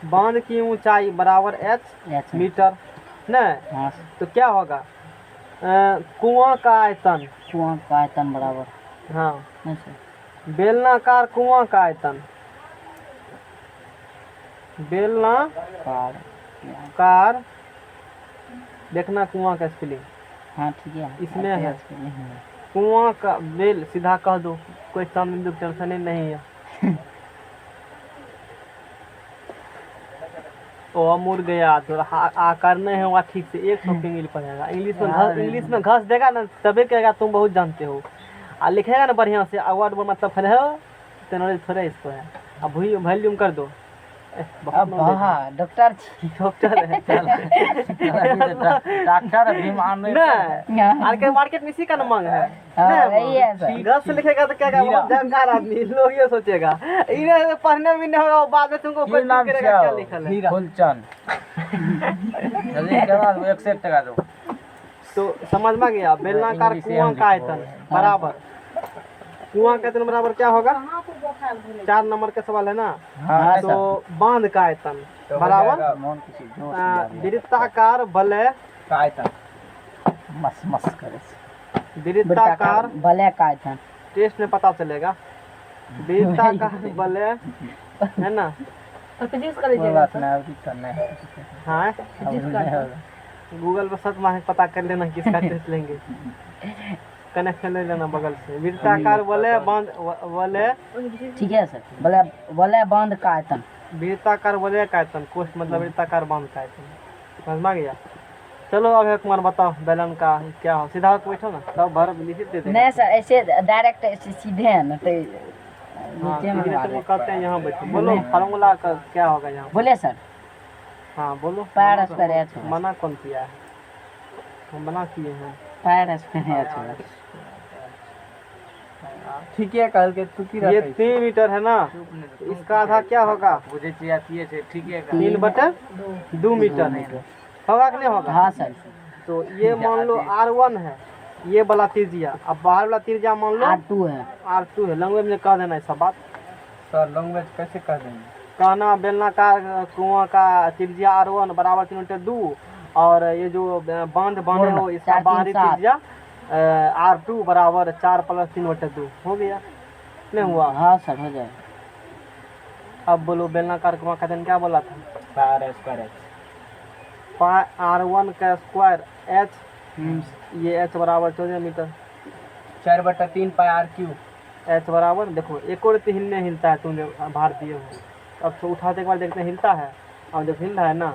बांध की ऊंचाई बराबर h मीटर, नहीं हाँ तो क्या होगा, कुआं का आयतन, कुआं का आयतन बराबर हाँ नहीं सर बेलनाकार कुआं का आयतन, बेलनाकार, देखना कुआं का स्पेलिंग हाँ ठीक है इसमें है। इसमें है। कुआं का बेल सीधा कह दो, कोई सामने बिंदु टेंशन ही नहीं है। ओ मुड़ गया तो आकार नहीं होगा ठीक से 100 इंग्लिश पढ़ेगा। इंग्लिश में घस देगा ना तभी कहेगा तुम बहुत जानते हो, और लिखेगा ना बढ़िया से अवार्ड वो मतलब फिर है तो नॉलेज थोड़ा इसको है। अब वॉल्यूम कर दो। बहुत अब हाँ डॉक्टर डॉक्टर है डॉक्टर अभिमान ना आजकल मार्केट में इसी का ना मांग है। हाँ वही है सर। घस से लिखेगा तो क्या बहुत जानकार आदमी लोग ये सोचेगा इन्हें पढ़ने भी नहीं होगा, बाद में तुमको ये नाम करेगा क्या लिखल है। फुलचंद जल्दी करा दो 101 टका दो। तो समझ में गया बेलनाकार इंग्लिश कुआं का आयतन बराबर, कुआं का आयतन बराबर क्या होगा, 4 नंबर का सवाल है ना। हाँ तो बांध का आयतन बराबर मौन किसी जोश वृत्ताकार वलय का आयतन मस मस करे वृत्ताकार भले का था टेस्ट में पता चलेगा। वृत्ताकार वलय है ना। और फिजिक्स का कोई लीजिएगा बात नहीं अभी करना है हाँ अब नहीं होगा। गूगल पर सर्च मार पता कर लेना किसका टेस्ट लेंगे, कनेक्शन ले लेना बगल से। वृत्ताकार वलय बांध वलय ठीक है सर। भले भले बांध का आयतन वृत्ताकार वलय का आयतन, कोष्ठ मतलब वृत्ताकार बांध का आयतन। समझ में गया। चलो अब एक कुमार बताओ बेलन का क्या हो, सीधा होकर बैठो ना तब भर लिखित दे देंगे। नहीं सर ऐसे डायरेक्ट ऐसे सीधे है ना तो हाँ, नीचे में सीधे मारे। तुमको कहते हैं यहाँ बैठो। बोलो फार्मूला का क्या होगा यहाँ। बोले सर हाँ बोलो। पैर स्क्वायर एच होगा। मना कौन किया है, हम मना किए हैं। पैर स्क्वायर एच होगा। ठीक है कल के तू की ये 3 मीटर है ना, इसका आधा क्या होगा, बुझे चाहिए से ठीक है 3/2 मीटर होगा कि नहीं होगा। हाँ सर। तो ये मान लो R1 है, ये वाला त्रिज्या, अब बाहर वाला त्रिज्या मान लो R2 है। R2 है। लैंग्वेज में कह देना ऐसा बात। सर लैंग्वेज कैसे कर देंगे। कहना बेलनाकार कुआं का त्रिज्या R1 बराबर 3/2 और ये जो बांध बांधे हो इसका 4, 3, बाहरी 7 त्रिज्या R2 बराबर 4 + 3/2 हो गया। नहीं हुआ। हाँ सर हो जाए। अब बोलो बेलनाकार कुआं का आयतन क्या बोला था, पैर स्क्वायर पाई R1 का स्क्वायर h, ये h बराबर 14 मीटर। 4/3 पाई r क्यूब। h बराबर देखो एक और तो हिलने हिलता है, तुमने भार दिए हो। अब तो उठाते के बाद देखते हैं हिलता है, और जब हिल रहा है ना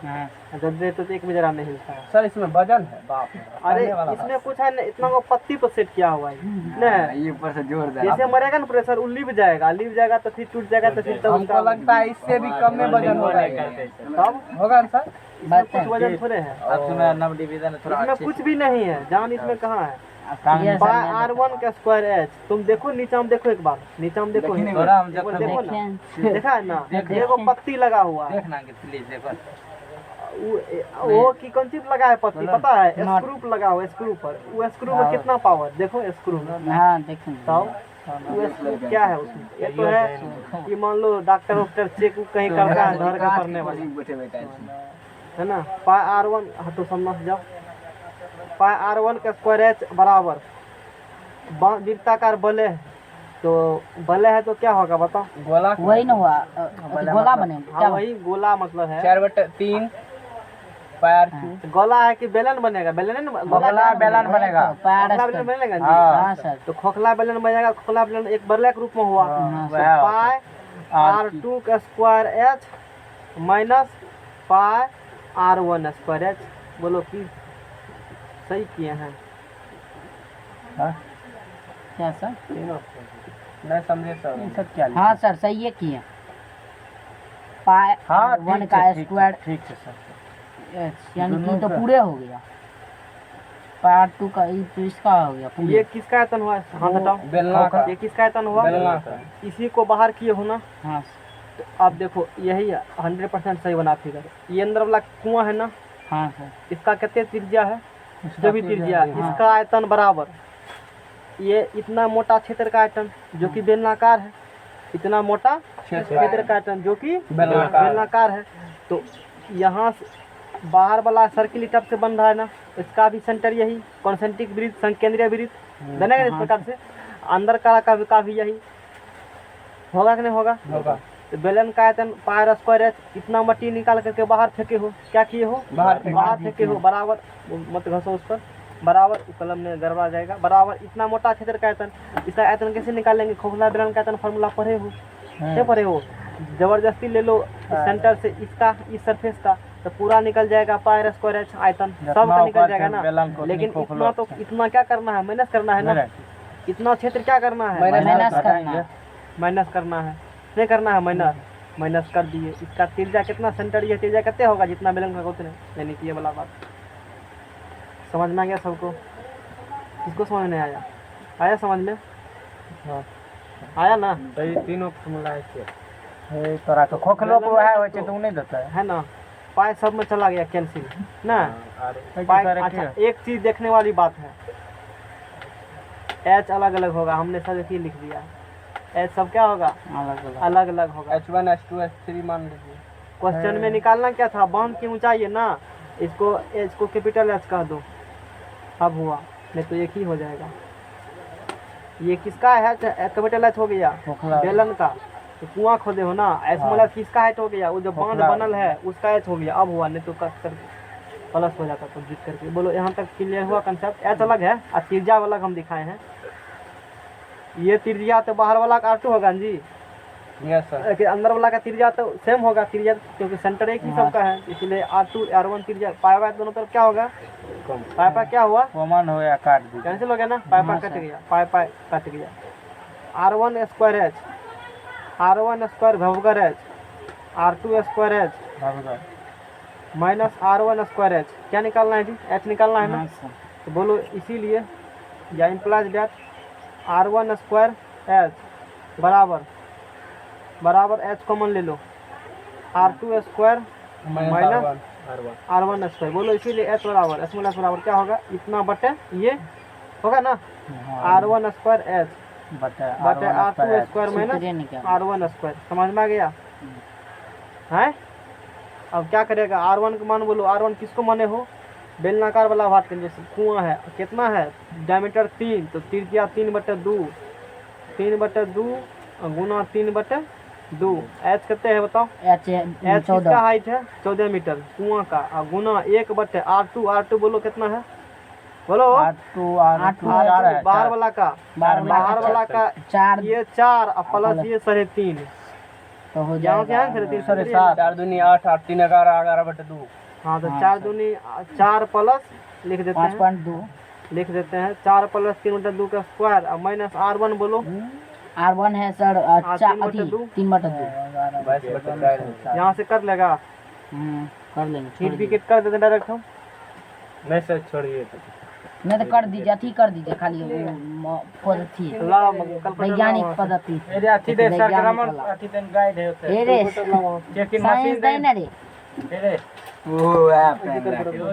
जब दे तो एक भी जरा नहीं हिलता है। सर इसमें वजन है बाप रे। अरे करने वाला इसमें कुछ है ना, इतना को पत्ती पर सेट किया हुआ है नहीं। ये ऊपर से जोर दे जैसे मरेगा ना प्रेशर वो लिप जाएगा तो फिर टूट जाएगा तो फिर तब हमको लगता है इससे भी कम में वजन होगा। तब होगा ना सर। इसमें कुछ वजन थोड़े है, अब सुना नव डिवीजन थोड़ा इसमें कुछ भी नहीं है जान, इसमें कहाँ है। Yes, पाई R1 का स्क्वायर h, तुम देखो नीचे में देखो एक बार, नीचे में देखो थोड़ा हम एक बार जब देखो ना, देखिए देखा है ना देखो पत्ती लगा हुआ है। देखना कि प्लीज देखो वो की कौन चीज लगा है पत्ती पता है, Not- स्क्रू लगा हुआ है। स्क्रू पर वो स्क्रू में कितना पावर देखो, स्क्रू हाँ देखेंगे। तब वो स्क्रू क्या है उसमें। ये तो है कि मान लो डॉक्टर वॉक्टर चेक कहीं करता है धर का करने वाले बैठे बैठे इसमें है ना। पाई R1 हाँ तो समझ जाओ, पाई R1 का स्क्वायर h बराबर वृत्ताकार बले है, तो बले है तो क्या होगा बताओ। गोला वही ना हुआ गोला बनेगा हाँ क्या। वही गोला मतलब है। 4/3 पाई r क्यूब। गोला है कि बेलन बनेगा, बेलन है ना गोला बेलन बनेगा। पैर खोखला बेलन बनेगा जी। हाँ सर। तो खोखला बेलन बनेगा, खोखला बेलन एक बरले के रूप में हुआ। हाँ, तो पाई R2 का square h minus pi R1 square h, बोलो कि सही किए हैं। क्या सर। नहीं समझे सर। ये सब क्या हाँ सर सही है किए। पाई हाँ वन का स्क्वायर ठीक है सर। यानी कि तो पूरे हो गया। पाई R2 का तो इसका हो गया पूरे। ये किसका आयतन हुआ, हाथ हटाओ। बेलना का। ये किसका आयतन हुआ, बेलना का। इसी को बाहर किए हो ना। हाँ तो आप देखो यही 100% सही बना फिगर। ये अंदर वाला कुआं है ना, हाँ सर। इसका कितने त्रिज्या है, जो भी त्रिज्या है, इसका आयतन बराबर ये इतना मोटा क्षेत्र का आयतन जो कि बेलनाकार है, इतना मोटा क्षेत्र का आयतन जो कि बेलनाकार है। तो यहाँ से बाहर वाला सर्किल टप से बन रहा है ना, इसका भी सेंटर यही कॉन्सेंट्रिक वृत्त संकेंद्रीय वृत्त बनेगा इस प्रकार से। अंदर का भी यही होगा कि नहीं होगा? होगा। तो बेलन का आयतन पाई स्क्वायर एच, इतना मट्टी निकाल करके बाहर फेंके हो, क्या किए हो? बाहर फेंके हो, बराबर, मत घसो उस पर, बराबर, कलम में गड़बड़ा जाएगा, बराबर इतना मोटा क्षेत्र का आयतन, इसका आयतन कैसे निकालेंगे? खोखला बेलन का आयतन फार्मूला पढ़े हो, क्या पढ़े हो? जबरदस्ती ले लो सेंटर से इसका, इस सरफेस का, तो पूरा निकल जाएगा पाई स्क्वायर एच आयतन, सब का निकल जाएगा ना। लेकिन इतना तो, इतना क्या करना है? माइनस करना है ना। इतना क्षेत्र क्या करना है? माइनस करना, माइनस करना है, नहीं करना है माइनस, माइनस कर दिए। इसका त्रिज्या कितना, सेंटर ये त्रिज्या कितने होगा? जितना बेलन का उतने, यानी कि ये वाला बात समझ में आ गया सबको? किसको समझ में आया? आया समझ में? हाँ आया ना? तो ये तीनों फॉर्मूला है हे तोरा के खोखलो को है होय छै तो नहीं देता है ना? पाई सब में चला गया कैंसिल ना। है पाई, अच्छा एक चीज देखने वाली बात है, एच अलग अलग होगा, हमने सब एक ही लिख दिया है। एच सब क्या होगा? अलग अलग होगा। H1 H2 H3 मान लीजिए। क्वेश्चन में निकालना क्या था? बांध की ऊंचाई है ना, इसको एच को कैपिटल एच कह दो, अब हुआ, नहीं तो एक ही हो जाएगा। ये किसका है? कैपिटल एच हो गया बेलन का, तो कुआं खोदे हो ना, एच मतलब किसका हाइट हो गया? वो जो बांध बनल है उसका एच हो गया, अब हुआ, नहीं तो कट कर प्लस हो जाता कंप्लीट करके। बोलो यहाँ तक क्लियर हुआ कंसेप्ट? एच अलग है और त्रिज्या अलग हम दिखाए हैं। ये त्रिज्या तो बाहर वाला का R2 होगा जी, यस सर। कि अंदर वाला का त्रिज्या तो सेम होगा, त्रिज्या क्योंकि सेंटर एक ही सबका है, इसलिए R2 R1 त्रिज्या पाई दोनों तरफ क्या होगा? पाई क्या हुआ? कॉमन हो या काट दी कैंसिल हो गया ना, पाई कट गया, पाई कट गया। R1 square H, R1 square भवगर एच, R2 स्क्वायर एच भवगर माइनस R1 स्क्वायर एच, क्या निकालना है जी? एच निकालना है ना। तो बोलो इसीलिए या implies that R1 square H बराबर एच कॉमन ले लो, R2 square minus R1 square. बोलो इसीलिए एच बराबर, एच माइनस बराबर क्या होगा? इतना बटे ये होगा ना, R1 स्क्वायर एच बटे R2 square minus R1 square. समझ में आ गया है? अब क्या करेगा? R1 का मान बोलो, R1 किसको माने हो? बेलनाकार वाला भाग के, जैसे कुआं है, कितना है डायमीटर 3, तो त्रिज्या 3/2, 3/2 गुना 3/2। एच कितने है बताओ? एच किसका हाइट है? 14 मीटर कुआं का, और गुना 1/R2 बोलो कितना है? बोलो बाहर वाला का, बाहर वाला का 4, ये 4 और प्लस ये 3.5, तो हो यहाँ क्या है? 3.5 4 दूनी 8 8 3 11 11/2। हाँ तो 4 दूनी 4 प्लस लिख देते हैं, 5.2 लिख देते हैं 4 प्लस 3/2 का स्क्वायर, और माइनस R1 बोलो, R1 है सर 3/2 22/4। यहाँ से कर लेगा, कर लेंगे, हीट विकेट कर देते डायरेक्ट हम। नहीं सर छोड़िए तो। नहीं तो कर दीजिए, अथी कर दीजिए, खाली पद्धति वैज्ञानिक पद्धति अरे अथी दे सर ग्रामर अथी देन गाइड है होते ए रे चेकिंग साइंस मशीन दे ना रे, रे वो ऐप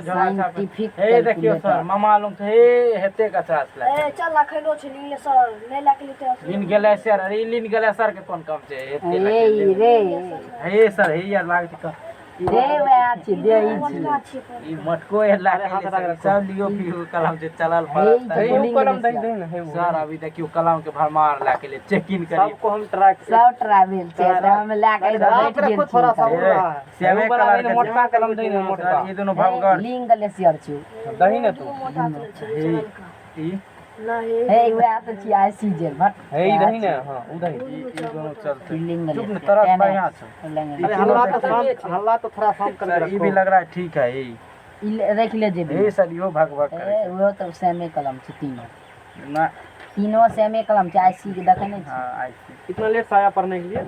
साइंटिफिक हे देखियो सर मामा लोग तो हे हेते का चास ला ए चल ला खैलो छली सर नहीं ला के लेते लिन गेले सर, अरे लिन गेले सर के कोन काम छे हेते ए रे हे सर हे यार लाग छ रे वे अछि दे ई मटको हे लाग सब लियो पियो कलम से चलल पड़त हे ऊ कलम दे दे ना हे सर। अभी देखियो कलम के भरमार ला के ले चेकिंग करी, सबको हम ट्रैक सब ट्रैवल से हम ला के बैठ गेल थोड़ा सा हो रहा है। सेवे कलर के मोटका कलम दे ना मोटका। ये दोनों भवगर लिंग लेसियर छु दही ना तू। ई हे वे आत छी आई सीजन भट हे दही ना। हां उ दही ई दोनों चलते लिंग चुप न तरस बढ़िया छ। अरे हल्ला तो थोड़ा शांत कर सर रखो। ई भी लग रहा है ठीक है ये रख ले जे हे सर यो भाग भाग करे ए वो तो सेमे कलम छ तीनों ना। तीनों सेमे कलम छ आई सी के देखे नहीं हां आई सी इतना लेट से आया पढ़ने के लिए?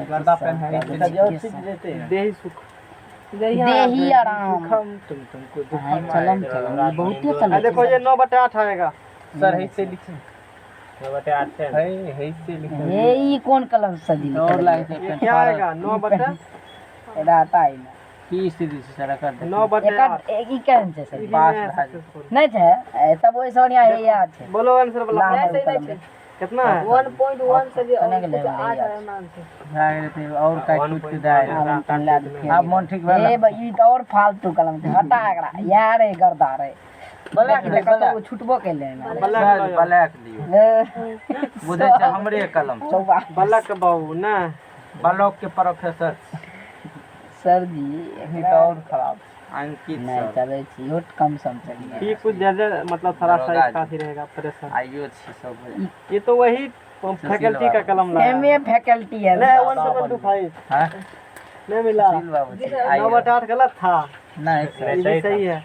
गर्दा पेन है जो चीज देते हैं देही सुख, देही आराम तुमको हां चलम चलम बहुते चलम देखो ये 9/8 आएगा सर हे से लिखी 9/8 है हे से लिखी। हे ई कौन कलम से दी और लागे ये क्या आएगा? 9/8 रहता है ना की स्थिति से सर कर दे 9/8 एक ही कहन छै सर पास नहीं छै तब ओइ सोनिया हे याद छै बोलो आंसर बोला कितना है? 1.1 से भी कने गेले 8 मान से जागे थे और काट कुछ के दाए अब मन ठीक ए भेल ई तो और फालतू कलम छै हटा एकरा यार रे गर्दा रे ब्लैक देखी दे त कतौ ब्लैक छुटबो कैले ना सर ब्लैक दियो बुझे छ हमरे कलम चौबा बलक बाबू ना ब्लॉक के प्रोफेसर सर जी ही तो और खराब अंकित नहीं सर चले छी होट कम सम चलिए ठीक कुछ ज्यादा मतलब थोड़ा सा दरोगा इसका ही रहेगा प्रेशर। आइयो छी सब ये तो वही फैकल्टी का कलम लाया एमए फैकल्टी है नहीं 1725 हां नहीं मिला सुशील बाबू जी 9/8 गलत था। नहीं ये सर भी सही है।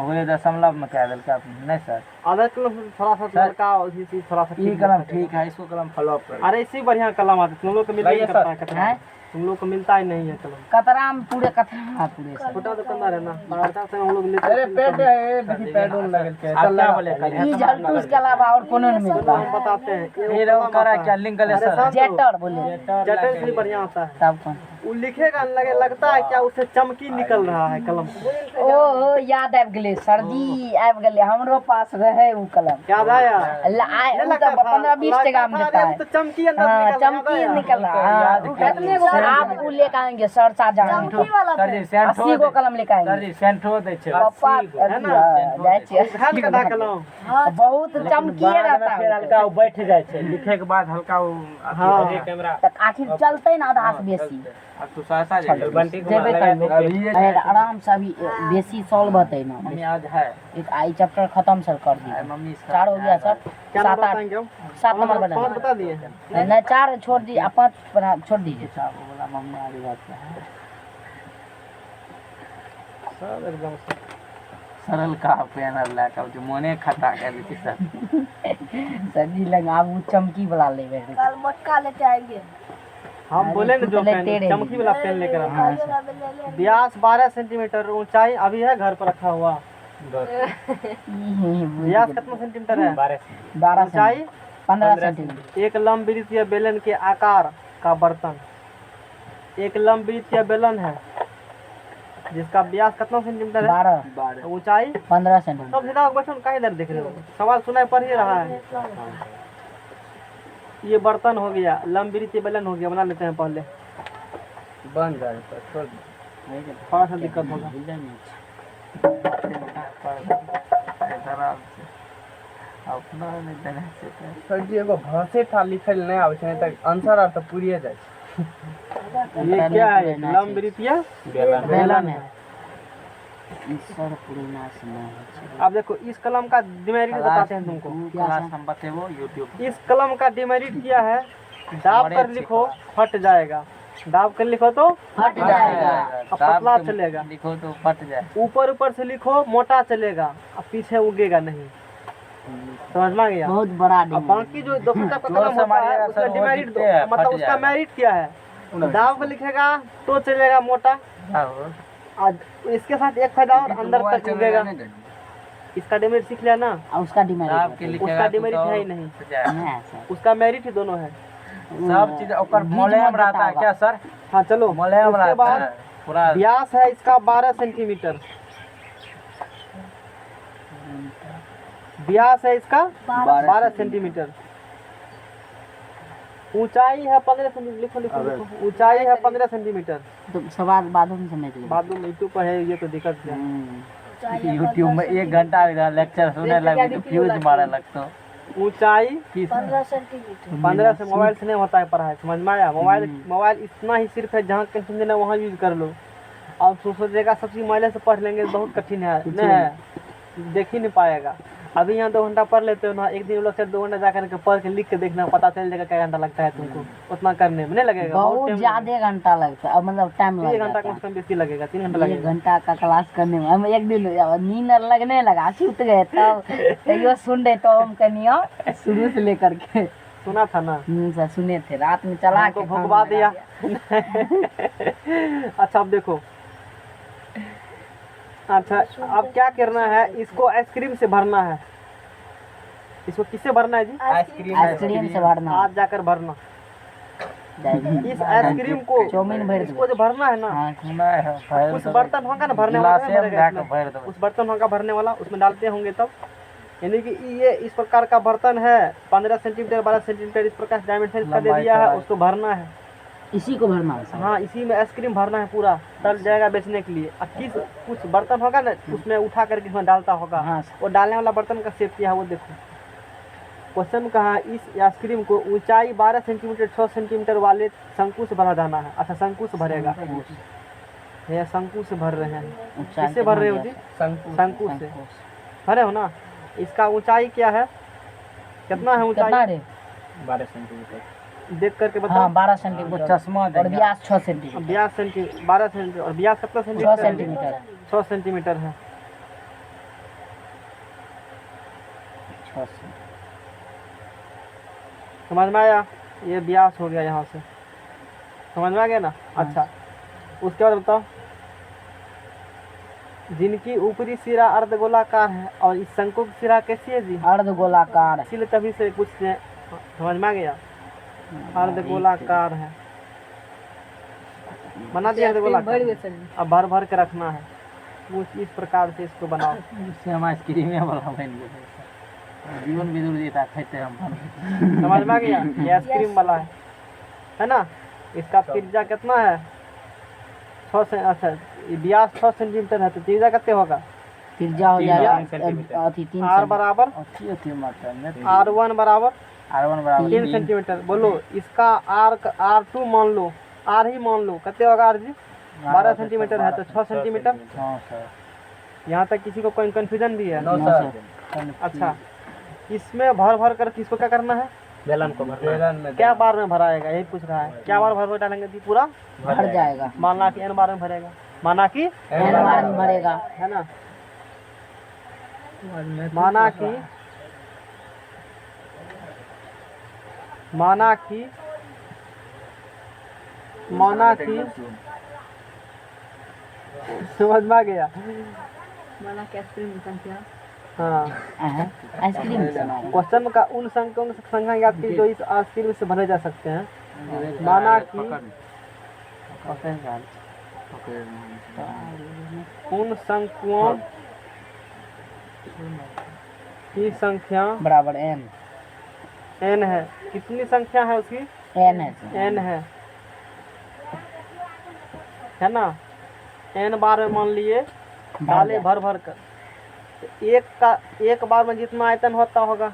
ओए दशमलव में क्या दिल का नहीं सर आधा कलम थोड़ा सा सर, लड़का और इसी थोड़ा सा ये ठीक कलम है। ठीक है इसको कलम फॉलो अप कर अरे इसी बढ़िया कलम आता है, तुम लोग को मिलता ही लाइए करता सर। है कतरा हैं? तुम लोग को मिलता ही नहीं है कलम। कतरा में पूरे कतरा पूरे सर छोटा दुकानदार है ना बाहर से हम लोग लेते अरे पेट है देखी पेट उन लगल के आप चल क्या लगा बोले कल ई झलटूस के अलावा और कोनो नहीं तो मिलता हम बताते हैं ये फिर कलम वो करा आता क्या है। लिंक ले अरे सर शांत रहो। जेटर बोले जटर से भी बढ़िया होता है। तब कौन वो लिखेगा लगता है क्या उसे चमकी निकल रहा है कलम से। ओ याद आबि गेलै सर जी आबि गेलै हमरो पास रहे उ कलम याद आया उ तो 15-20 टका में देता है तो चमकी अंदर हाँ निकल चमकी निकल रहा याद है किया। सर आप वो लेकर आएंगे सर साजा चमकी वाला सर जी सेंट 80 गो कलम लेकर सर आएंगे जी सेंट हो दे छै पप्पा है ना? जाइ छियै घाट का था कलम। बहुत चमकिए रहता फिर है हल्का वो बैठ जाए छै लिखे के बाद हल्का वो हाँ। कैमरा तक आखिर चलते ना आधा से बेसी अब तू सहसा जे बंटी जेबे करबे अरे आराम से अभी बेसी सॉल्व होते ना मम्मी आज है एक आई चैप्टर खत्म सर कर दिए मम्मी इसका 4 हो गया सर क्या 7 8 बताएंगे हम? 7 नंबर पाँच बना बता दिए हैं। नहीं 4 छोड़ दी 5 छोड़ दीजिए वो बोला मम्मी आगे बात है सब एकदम से सरल का पेनर लेकर जो मोने खता कर दी सर सर जी लग आप वो चमकी वाला लेबे कल मोटका लेते आएंगे। हम बोले ना जो तो ले पेन तेरे चमकी वाला पेन लेकर आना। हाँ, काले वाले ले ले। व्यास 12 सेंटीमीटर ऊंचाई अभी है घर पर रखा हुआ। व्यास कितना सेंटीमीटर है? 12 ऊंचाई 15 सेंटीमीटर एक लंबवृत्तीय बेलन के आकार का बर्तन। एक लंबवृत्तीय बेलन है जिसका व्यास कितना सेंटीमीटर है? 12 ऊंचाई 15 सेंटीमीटर सब सीधा क्वेश्चन कहीं इधर देख रहे हो, सवाल सुनाई पड़ ही रहा है। ये बर्तन हो गया, लंबवृत्तीय बेलन हो गया, बना लेते हैं पहले। बन जाए तो छोड़ दे। थोड़ा सा दिक्कत होगा। अपना नहीं देने से सर जी एगो भाषे था लिखल नहीं आवे छै, नहीं तो आंसर आर तो पूरिए जाए छै। ये क्या है? लंबवृत्तीय बेलन है ईश्वर पूर्णिमा से नहीं है अब देखो इस कलम का डिमेरिट बताते हैं तुमको। क्लास हम बतेबो यूट्यूब इस कलम का डिमेरिट क्या है? दाब कर लिखो फट जाएगा, दाब कर लिखो तो फट जाएगा अब पतला चलेगा। लिखो तो फट जाए ऊपर से लिखो मोटा चलेगा, अब पीछे उगेगा नहीं। समझ में आ गया? बहुत बड़ा अब डिमांड बाकी जो दोस्तों का जोर कलम से होता है मारिएगा उसका सर, वो डिमेरिट दिखते हैं, मतलब फट उसका जाएगा। मेरिट क्या है? दाब कर लिखेगा तो चलेगा मोटा, और इसके साथ एक फायदा और अंदर तक उगेगा। इसका डिमेरिट सीख लिया ना, और उसका डिमांड आपके लिखेगा उसका तो डिमेरिट तो है ही नहीं, फट जाए। है सर उसका मेरिट ही दोनों है। सब चीज ओकर बीच मोलेम में रहता है बताओ। क्या सर? हाँ चलो, मोलेम उसके रहता बाद है पूरा व्यास है इसका 12 सेंटीमीटर। व्यास है इसका 12 सेंटीमीटर। ऊंचाई है 15 सेंटीमीटर। लिखो लिखो लिखो, ऊंचाई है 15 सेंटीमीटर। तो सवाल बाद में समझ लो बाद में यूट्यूब पर है, ये तो दिक्कत है। यूट्यूब में 1 घंटा लेक्चर सुने लगे तो फ्यूज मारे लगतो। ऊंचाई 15 सेंटीमीटर। 15 से मोबाइल से नहीं होता है पढ़ाई, समझ में आया? मोबाइल इतना ही सिर्फ है जहाँ कहीं समझना वहाँ यूज कर लो। अब सोचेगा सब चीज मोबाइल से पढ़ लेंगे बहुत कठिन है, नहीं है, देख ही नहीं पाएगा। अभी यहाँ 2 घंटा पढ़ लेते हो ना, एक दिन लोग 2 घंटा जाकर के पढ़ के लिख के देखना, पता चल जाएगा क्या घंटा लगता है तुमको। उतना करने में नहीं लगेगा, बहुत ज्यादा घंटा लगता है, मतलब टाइम 3 लग घंटा जाता कम से कम बेसी लगेगा, 3 घंटा है 1 लगेगा। घंटा का क्लास करने में हम एक दिन नींद लगने लगा, सूत गए तब तैयो सुन रहे तो हम कनियो शुरू से लेकर के सुना था ना, सर सुने थे रात में चला हमको के भुकवा काम दिया। लगा अच्छा अब देखो, अच्छा अब क्या करना है? इसको आइसक्रीम से भरना है। इसको किससे भरना है जी? आइसक्रीम से भरना आज जाकर भरना। जाएगी। इस आइसक्रीम को चाउमीन भर इसको जो भरना है ना, हाँ सुना है फाइल उस बर्तन होगा ना भरने वाला, नहीं भरेगा इसमें। भर दो उस बर्तन होगा भरने वाला, उसमें डालते होंगे तब। यानी कि ये इस प्रकार का बर्तन है, 15 सेंटीमीटर 12 सेंटीमीटर इस प्रकार डायमीटर इसका दे दिया है, उसको भरना है। इसी को भरना है सर। हाँ, इसी में आइसक्रीम भरना है पूरा, तल जाएगा बेचने के लिए। और किस कुछ बर्तन होगा ना, उसमें उठा करके इसमें डालता होगा। हाँ सर। वो डालने वाला बर्तन का शेप क्या है वो देखो। क्वेश्चन कहा, इस आइसक्रीम को ऊंचाई 12 सेंटीमीटर 6 सेंटीमीटर वाले शंकु से भरा जाना है। अच्छा, शंकु से भरेगा, ये शंकु से भर रहे हैं। ऊंचाई किससे भर रहे हो कितना जी? शंकु शंकु से भरे हो ना। इसका ऊंचाई क्या है, कितना है कितना ऊंचाई, रे? 12 सेंटीमीटर। देख करके हाँ बताओ। 12 वो सेंटीमीटर चश्मा और देंगे। व्यास 6 सेंटीमीटर। 12 सेंटीमीटर और व्यास कितना 6 सेंटीमीटर? सेंटीमीटर 6 सेंटीमीटर है। 6 सेंटीमीटर। समझ में आया? ये व्यास हो गया यहाँ से, समझ में आ गया ना। अच्छा, उसके बाद बताओ, जिनकी ऊपरी सिरा अर्धगोलाकार है और इस शंकु की सिरा कैसी है जी? अर्धगोलाकार। इसीलिए तभी से कुछ से समझ में आ गया, अर्धगोलाकार है, बना दिया अर्धगोलाकार। अब भर भर के रखना है, कुछ इस प्रकार से इसको बनाओ। उससे हम आइसक्रीम वाला बन गए। जीवन विदुर जी था खाते हम। समझ में आ गया? ये आइसक्रीम वाला है ना। इसका त्रिज्या कितना है? 6 से, अच्छा ये व्यास 6 सेंटीमीटर है, तो त्रिज्या कितने होगा? त्रिज्या हो 3 जाएगा सेंटीमीटर। अथी 3 R बराबर अच्छी मात्रा में R1 बराबर R1 बराबर 3 सेंटीमीटर। बोलो, इसका R2 मान लो, R ही मान लो, कितने होगा R जी? 12 सेंटीमीटर है, तो 6 सेंटीमीटर। हाँ सर। यहाँ तक किसी को कोई कंफ्यूजन भी है? No no sir. अच्छा, इसमें भर भर कर किसको क्या करना है? बेलन को भरना। बेलन में क्या बार में भराएगा, यही पूछ रहा है। क्या बार भर भर डालेंगे जी? पूरा भर जाएगा। माना कि n बार में भरेगा, माना कि n बार में भरेगा। है ना, माना कि समझ में आ गया? हाँ, आइसक्रीम बनाओ। क्वेश्चन का उन संख्याओं की संख्या याद कीजिए जो इस आइसक्रीम से भरे जा सकते हैं। माना कि उन संख्याओं की संख्या बराबर n n है। कितनी संख्या है उसकी? n है सर। n है ना। n बार में मान लिए डाले भर भर कर, तो एक बार में जितना आयतन होता होगा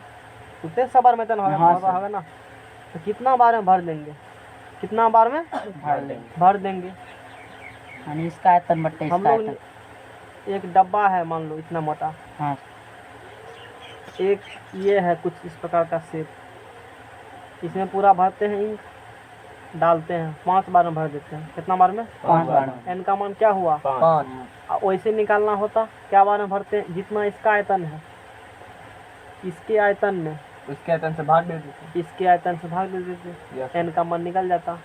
उतने सब बार में आयतन होगा। हाँ, होगा ना। तो कितना बार में भर देंगे? कितना बार में भर देंगे? यानी इसका आयतन बट्टे हम इसका लोग आयतन। एक डब्बा है मान लो इतना मोटा, हाँ एक ये है कुछ इस प्रकार का शेप, इसमें पूरा भरते हैं, इंक डालते हैं, 5 बार में भर देते हैं। कितना बार में? 5 बार में। n का मान क्या हुआ? 5। वैसे निकालना होता क्या बार में भरते हैं? जितना इसका आयतन है, इसके आयतन में उसके आयतन से भाग दे देते। इसके आयतन से भाग दे देते, n का मान निकल जाता।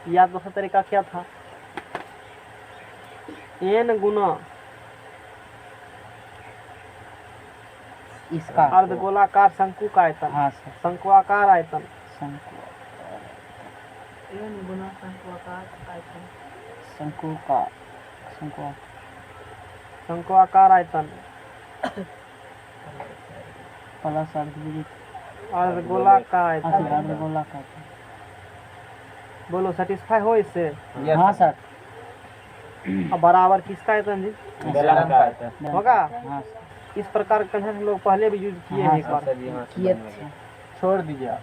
या दूसरा तरीका क्या था? n गुना इसका अर्धगोलाकार शंकु का आयतन, हाँ सर। शंकुआकार आयतन, शंकु शंकु का शंकु शंकुआकार आयतन प्लस अर्धवृत्त अर्धगोलाकार आयतन। अर्धगोलाकार। बोलो, सेटिस्फाई हो इससे? हाँ सर। अब बराबर किसका आयतन जी? बेलन का आयतन। होगा। हाँ सर। इस प्रकार का कंसेप्ट हम लोग पहले भी यूज किए हैं एक बार। किए थे। छोड़ दीजिए आप।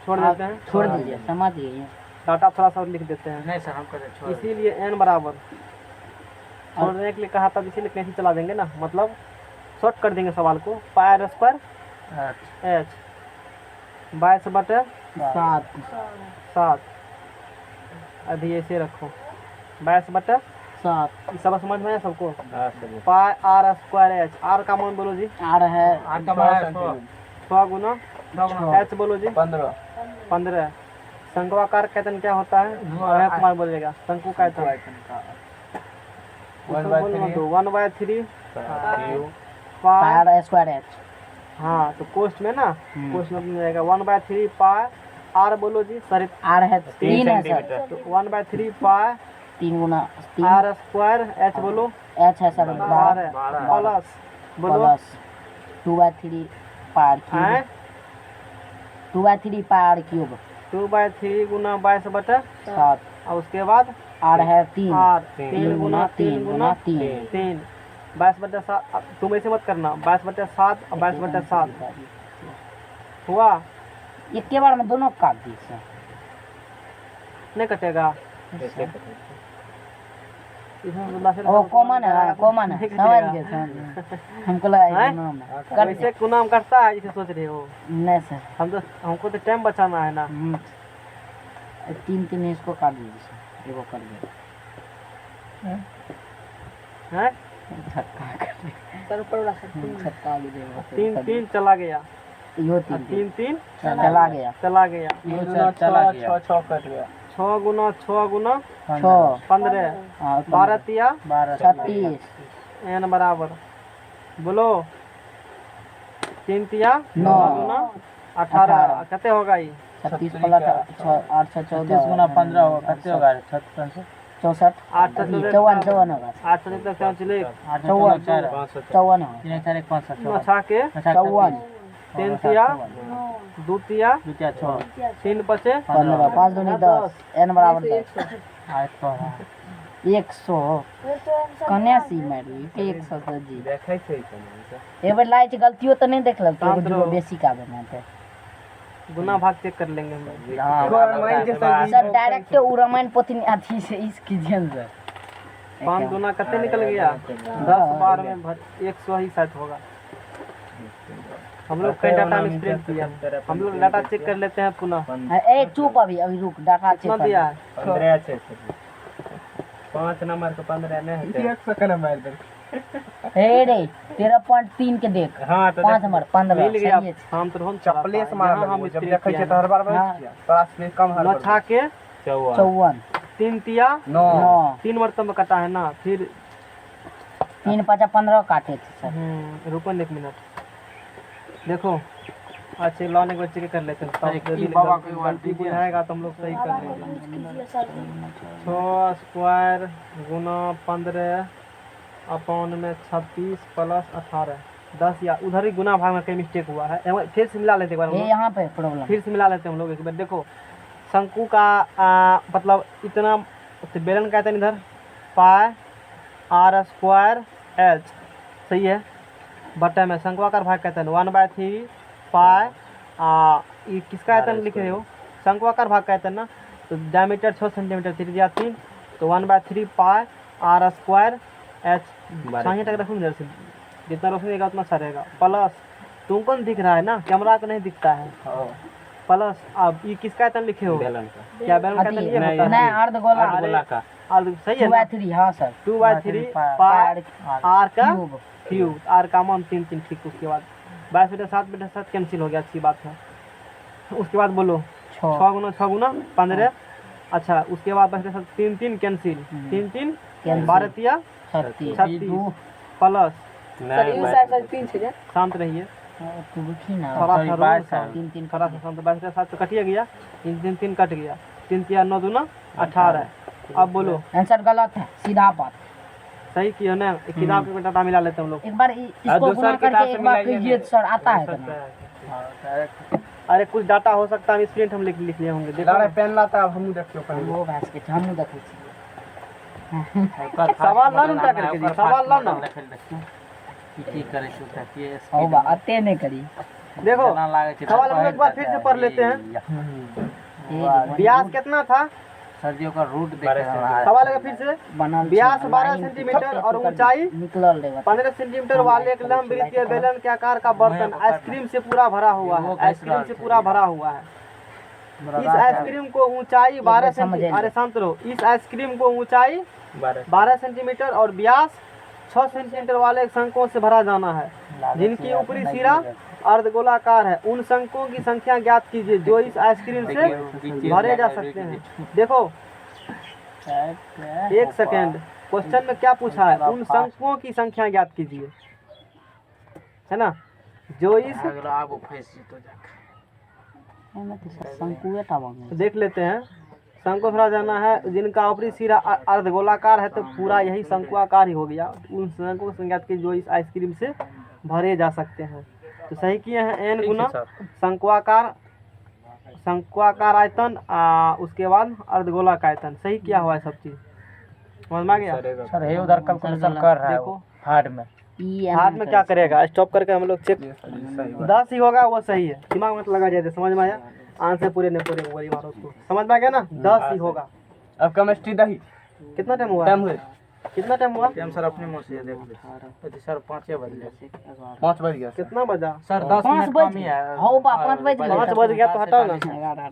छोड़ देते हैं, छोड़ दीजिए, समझ गए। डाटा थोड़ा सा और लिख देते हैं। नहीं सर, हम कहते छोड़ दीजिए। इसीलिए n बराबर छोड़ने के लिए कहा था, इसीलिए कैसे चला देंगे ना, मतलब शॉर्ट कर देंगे सवाल को। पाई स्क्वायर अच्छा। h 22/7 7 अभी ऐसे रखो 22/7। 7 ये सब समझ में आया सबको? हाँ सर। पाई r स्क्वायर h, r का मान बोलो जी? आर है आपका बड़ा है 6 गुना h बोलो जी? 15। शंकुआकार का आयतन क्या होता है? अभय कुमार बोलेगा। शंकु का आयतन 1/3 पाई। Are square H. हाँ, तो कोष्ट में ना, कोष्ट में मिल जाएगा 1/3 पाई r बोलो जी? सॉरी, आर है 3 है सर। तो 1/3 पाई 3 गुना 3 r स्क्वायर h बोलो? एच है सर। 12 प्लस बोलो प्लस 2/3 पार हैं? क्यूब। 2/3 पार क्यूब। 2/3 गुना 22/7 और उसके बाद आर है 3 आर 3 गुना 3 गुना 3 3 22/7। तुम ऐसे मत करना, 22/7 और 22/7 हुआ, एक के बार में दोनों काट दी सर। नहीं कटेगा। ओ कॉमन है, कॉमन है, समझ गए समझ गए। हमको लगा ये नाम है कर वैसे गुनाम करता है इसे सोच रहे हो। नहीं सर। हमको तो टाइम बचाना है ना। 3 इसको काट दीजिए सर, एगो कर दे हैं छक्का कर दे, छक्का भी देगा 3 चला गया, यो 3 चला गया चला गया। चला गया 6 कट गया। 6 गुना 6 गुना 6 15 हाँ 12 तिया 36 n बराबर बोलो 3 तिया 9 गुना 18 कितने होगा ये? 36 प्लस 8 6 30 गुना 15 होगा, कितने होगा? 56 64 8 से 54 होगा 8 से तक चले 54 होगा 3 4 1 5 7 अच्छा के 54 3 तिया 2 तिया 6 3 बचे 15 5 दूनी 10 n बराबर 10 8 तो 100 कन्या सी मारी के 100 तो जी देखै छै एबर लाइट गलतियों तो नहीं देख लगती एगो जो बेसी का बना थे गुना भाग चेक कर लेंगे हम। सर डायरेक्ट उ रामायण पोथी अथी से इस कीजिए सर 5 गुना कितने निकल गया? 10 बार में 100 ही शायद होगा। हम लोग कई डाटा में स्प्रेड किया, हम लोग डाटा चेक कर लेते हैं पुनः। ए चुप अभी रुक डाटा कितना चेक दिया है? 15 छै 5 नंबर के 15 नहीं है 1 सेकंड मार दे। हे रे 13.3 के देख हां तो 5 नंबर 15 मिल गया। सही है हम तो हम चपले से मार हम जब देखै छै तो हर बार बच गया पास में कम हर बार नछा के 54 3 तिया 9 3 मरतबा कटा है ना। फिर 3 5 15 काटे थे सर। रुको 1 मिनट देखो। अच्छा लॉन एक बच्चे के कर लेते हैं, तब यदि बाबा कोई गलती बुझाएगा तो हम लोग सही कर लेंगे। 6 स्क्वायर गुना 15 अपॉन में 36 प्लस 18 10 या उधर ही गुना भाग में कहीं मिस्टेक हुआ है। फिर से मिला लेते हैं एक बार हम ये लोग। यहाँ पे प्रॉब्लम फिर से मिला लेते हैं हम लोग एक बार। देखो शंकु का मतलब इतना बेलन का इधर पाई आर स्क्वायर एच सही है। बटे में शंकुआकार भाग कहते हैं 1/3 पाई ये किसका आयतन लिख रहे हो? शंकुआकार भाग कहते हैं ना। तो डायमीटर 6 सेंटीमीटर, त्रिज्या 3, तो 1/3 पाई आर स्क्वायर एच। 60 तक रखूँ, से जितना रोशनी उतना अच्छा रहेगा। प्लस तुमको दिख रहा है ना, कैमरा को नहीं दिखता है। प्लस अब ये किसका आयतन लिखे हो? क्या बेलन का आयतन ये होता है? नहीं अर्धगोला का सही है ना? 2/3 हाँ सर 2/3 पाई आर का क्यूब, आर का मान 3 ठीक। उसके बाद 22/7 कैंसिल हो गया, अच्छी बात है। उसके बाद बोलो 6 गुना 6 गुना 15। अच्छा उसके बाद 22/7 3 कैंसिल 3 12 तिया 36 प्लस शांत रहिए थोड़ा सा 3 थोड़ा सा शांत। 22/7 तो कटिए गया, 3 कट गया। 3 तिया 9 दूना 18। अब बोलो आंसर गलत है, सीधा बात। सही किया ना। एक किताब के डाटा मिला लेते हैं हम लोग। एक बार इसको गुना करके एक बार कीजिए सर, आता है तो अरे कुछ डाटा हो सकता है, स्प्रिंट हम लिख लिए होंगे। लारे पेन लाता अब हम देखियो वो भैंस के हम देखै छी। सवाल ला ना करके दी, सवाल ला ना। की करे छु ताकि हो बा अते नहीं करी। देखो ना लागे छै सवाल हम एक बार फिर से पढ़ लेते हैं। व्यास कितना था? सर्दियों का रूट देख रहा है। सवाल है फिर से। बनल व्यास 12 सेंटीमीटर और ऊंचाई निकलल रे 15 सेंटीमीटर वाले एक लंब वृत्तीय बेलन के आकार का बर्तन आइसक्रीम से पूरा भरा हुआ है। आइसक्रीम से पूरा भरा हुआ है। इस आइसक्रीम को ऊंचाई 12 सेंटीमीटर, अरे शांत रहो। इस आइसक्रीम को ऊंचाई 12 सेंटीमीटर और व्यास 6 सेंटीमीटर वाले शंकों से भरा जाना है, जिनकी ऊपरी सिरा अर्धगोलाकार है। उन शंकों की संख्या ज्ञात कीजिए जो इस आइसक्रीम से भरे जा सकते हैं। देखो एक सेकेंड, क्वेश्चन में क्या पूछा है? उन शंकुओं की संख्या ज्ञात कीजिए, है ना? जो इस देख लेते हैं। शंकु भरा जाना है जिनका ऊपरी सिरा अर्धगोलाकार है, तो पूरा यही शंकुआकार ही हो गया। उन शंकुओं की संख्या की जो इस आइसक्रीम से भरे जा सकते हैं। तो सही किए हैं। n गुना शंकुआकार शंक्वाकार आयतन उसके बाद अर्धगोलक आयतन। सही क्या हुआ है सब चीज, समझ में आ गया? सर ये उधर कैलकुलेशन कर रहा है देखो। वो हार्ड में। हाथ में क्या करेगा, स्टॉप करके हम लोग चेक 10 ही होगा वो सही है, दिमाग में लगा जाए, समझ में आया? आंसर पूरे ने पूरे गोली मारो उसको, समझ में आ गया ना? 10 ही होगा। अब केमिस्ट्री दही कितना टाइम हुआ? टाइम हुए कितना टाइम हुआ? टाइम सर अपने मुंह से देख लीजिए सर 5 बजे 5 बज गया कितना बजा? सर 10 5 मिनट बज कम ही है। हो बा 5 बज गए 5 बज गया तो हटाओ ना।